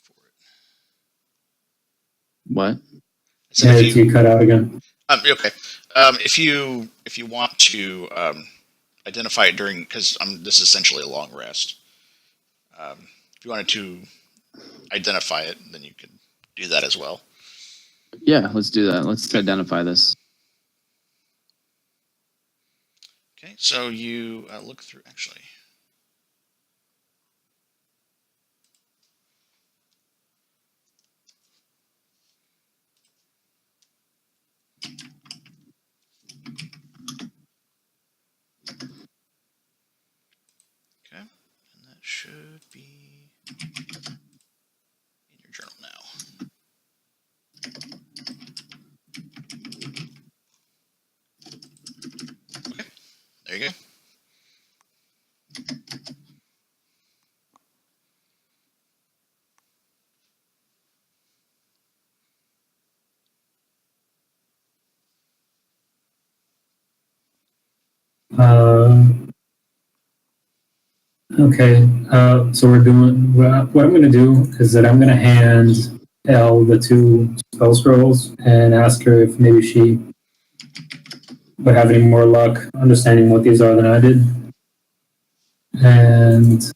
for What? I said Yeah, if you, you cut out again. okay. If you want to identify it during, because this is essentially a long rest. If you wanted to identify it, then you could do that as well. Yeah, let's do that. Let's identify this. Okay, so you look through, actually. Okay, and that should be in your journal now. Okay, there you go. Okay, so we're doing. What I'm going to do is that I'm going to hand Elle the 2 spell scrolls and ask her if maybe she would have any more luck understanding what these are than I did. And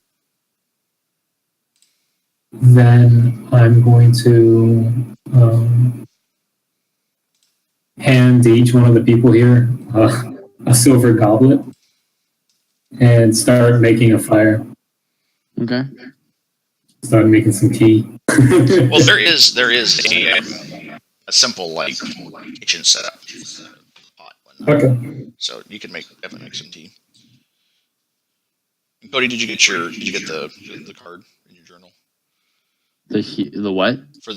then I'm going to hand each one of the people here a silver goblet and start making a fire. Okay. Start making some tea. Well, there is a simple like kitchen setup, pot, whatnot. Okay. So you can definitely make some tea. And Cody, did you get the card in your journal The what? for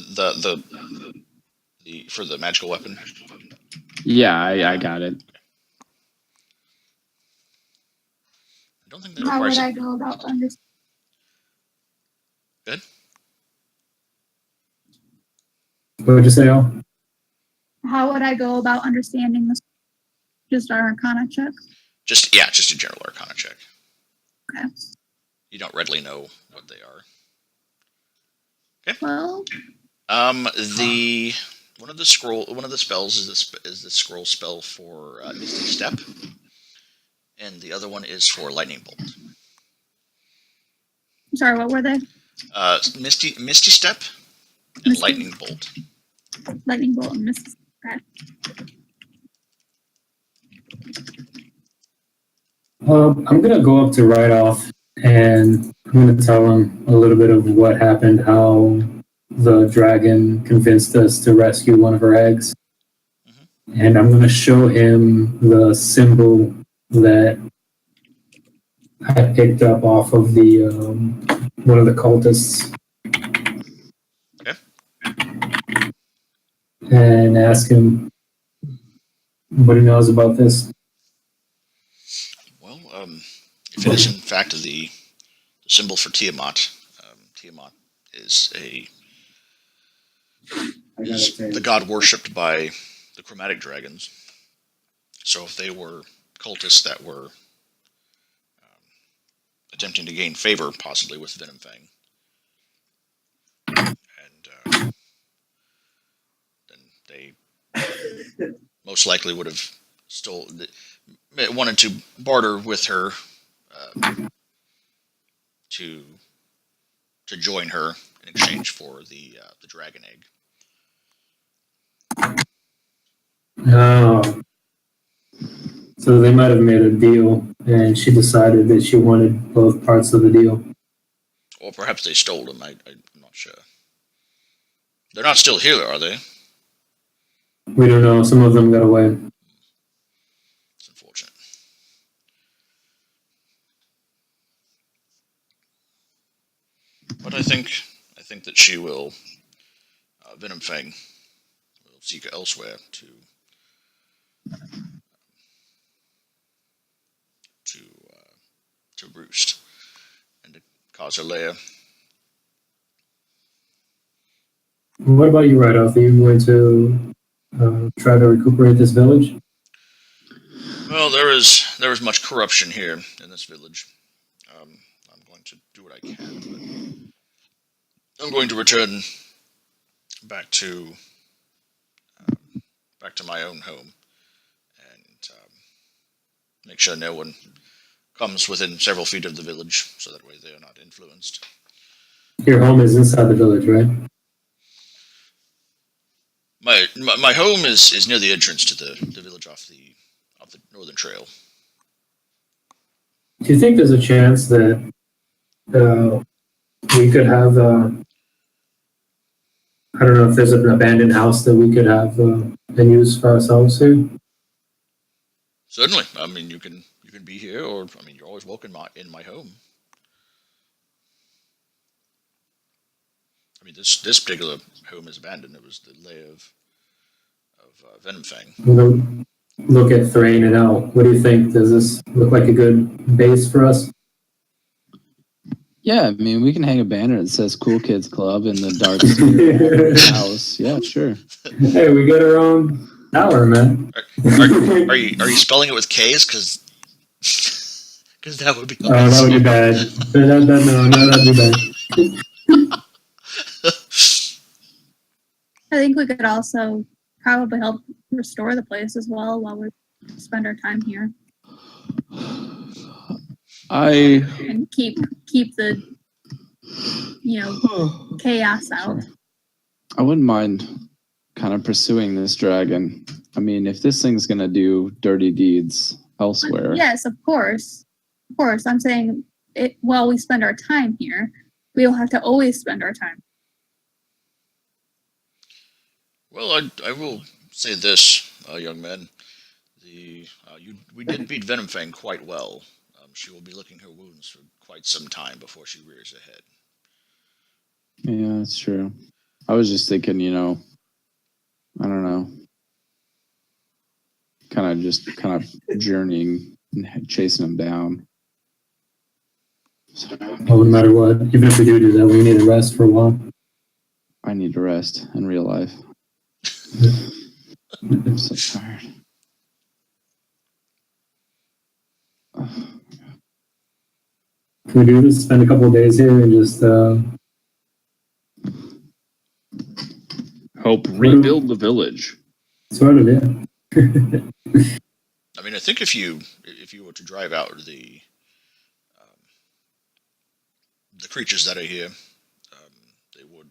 for the magical weapon? Yeah, I got it. I don't think that How would requires I it. go about understanding? Good. What would you say, Al? How would I go about understanding this? Just our Arcana check. Just a general Arcana check. Okay. You don't readily know what they are. Well, The one of the spells is the scroll spell for Misty Step, and the other one is for Lightning Bolt. sorry, what were they? Misty Step and Misty. Lightning Bolt. Lightning bolt and mist. Okay. I'm going to go up to Reidoth and I'm going to tell him a little bit of what happened, how the dragon convinced us to rescue one of her eggs. Mm-hmm. And I'm going to show him the symbol that I picked up off of the one of the cultists. Okay. And ask him what he knows about this. Well, if it is in fact the symbol for Tiamat, Tiamat is the god worshipped by the chromatic dragons. So if they were cultists that were attempting to gain favor, possibly with Venomfang, and then they most likely would have wanted to barter with her to join her in exchange for the dragon egg. Oh. So they might have made a deal, and she decided that she wanted both parts of the deal. Or perhaps they stole them. I'm not sure. They're not still here, are they? We don't know. Some of them got away. It's unfortunate. But I think that she will, Venomfang will seek elsewhere to roost and to cause her lair. What about you, Reidoth? Are you going to try to recuperate this village? Well, there is much corruption here in this village. I'm going to do what I can, but I'm going to return back to back to my own home, and make sure no one comes within several feet of the village, so that way they are not influenced. Your home is inside the village, right? My home is near the entrance to the village off the northern trail. Do you think there's a chance that we could have? I don't know if there's an abandoned house that we could have and use for ourselves here. Certainly, I mean you can be here, or I mean you're always welcome in my home. I mean this particular home is abandoned. It was the lair of Venomfang. We'll look at Thrane and El. What do you think? Does this look like a good base for us? Yeah, I mean, we can hang a banner that says "Cool Kids Club" in the dark secret house. Yeah, sure. Hey, we got our own tower, man. Are you spelling it with K's? Because that would be awesome. Oh, that would be bad. No, that'd be bad. I think we could also probably help restore the place as well while we spend our time here and keep the chaos out. I wouldn't mind kind of pursuing this dragon. I mean, if this thing's gonna do dirty deeds elsewhere. Yes, of course. Of course. I'm saying it while we spend our time here, we don't have to always spend our time. Well, I will say this, young man. We did beat Venomfang quite well. She will be licking her wounds for quite some time before she rears her head. Yeah, that's true. I was just thinking, I don't know, kind of journeying and chasing him down. Well, no matter what, even if we do that, we need to rest for a while. I need to rest in real life. I'm so tired. Can we do this? Spend a couple of days here and just help rebuild the village. Sort of, yeah. I mean, I think if you were to drive out the creatures that are here, it would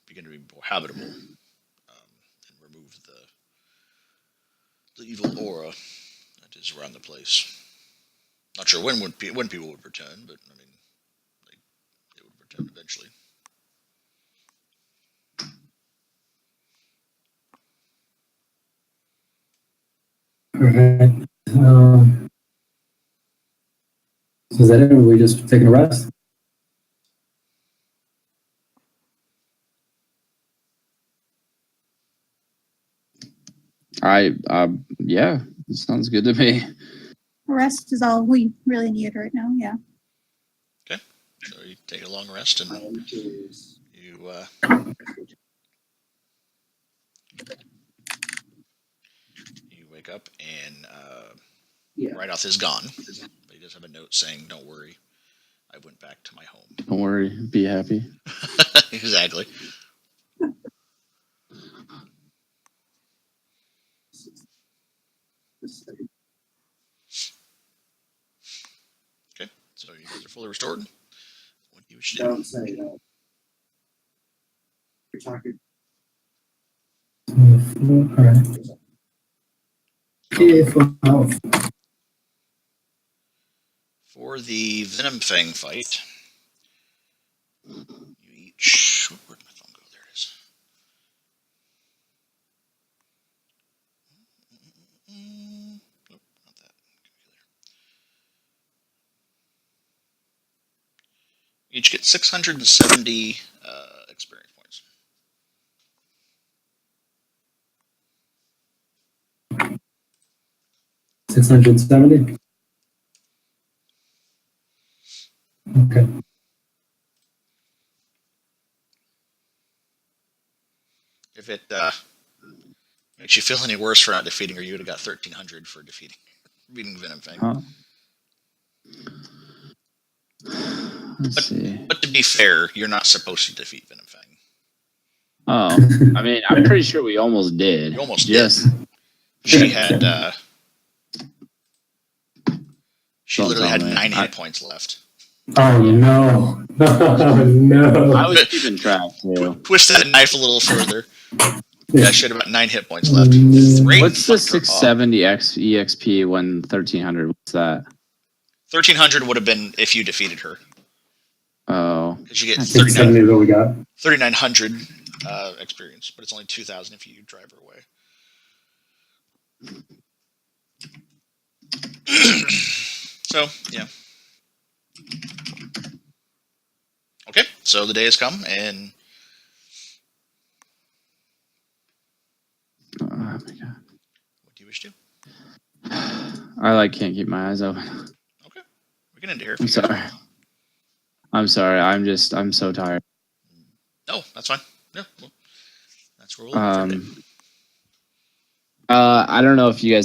begin to be more habitable, and remove the evil aura that is around the place. Not sure when people would return, but I mean, they would return eventually. Alright. So is that it? Or are we just taking a rest? Yeah, it sounds good to me. Rest is all we really need right now, yeah. Okay, so you take a long rest and you wake up and Reidoth is gone, but he does have a note saying, "Don't worry, I went back to my home." Don't worry, be happy. Exactly. Okay, so you guys are fully restored. What do you wish to do? Don't say that. You're talking. Alright. Okay, for health. For the Venomfang fight, you each... Where'd my phone go? There it is. Nope, not that. You each get 670 experience points. $670. Okay. If it makes you feel any worse for not defeating her, you would have got 1,300 for beating Venomfang. Huh. Let's see. But to be fair, you're not supposed to defeat Venomfang. Oh, I mean, I'm pretty sure we almost did. You almost Yes. She had. She Don't literally tell had me. 9 hit points left. Oh no! Oh no! I was keeping track too. Twisted the knife a little further. Yeah, she had about 9 hit points left. Thrane What's the fucked her up. 670 EXP when 1300? What's that? 1300 would have been if you defeated her. Oh, Because you get 670 is what we got. 3,900 experience, but it's only 2,000 if you drive her away. So, yeah. Okay, so the day has come, and oh my god! what do you wish to do? I can't keep my eyes open. Okay, we can end it here. if I'm you guys sorry. want. I'm sorry. I'm so tired. No, that's fine. Yeah, well, that's where we'll leave it for today. I don't know if you guys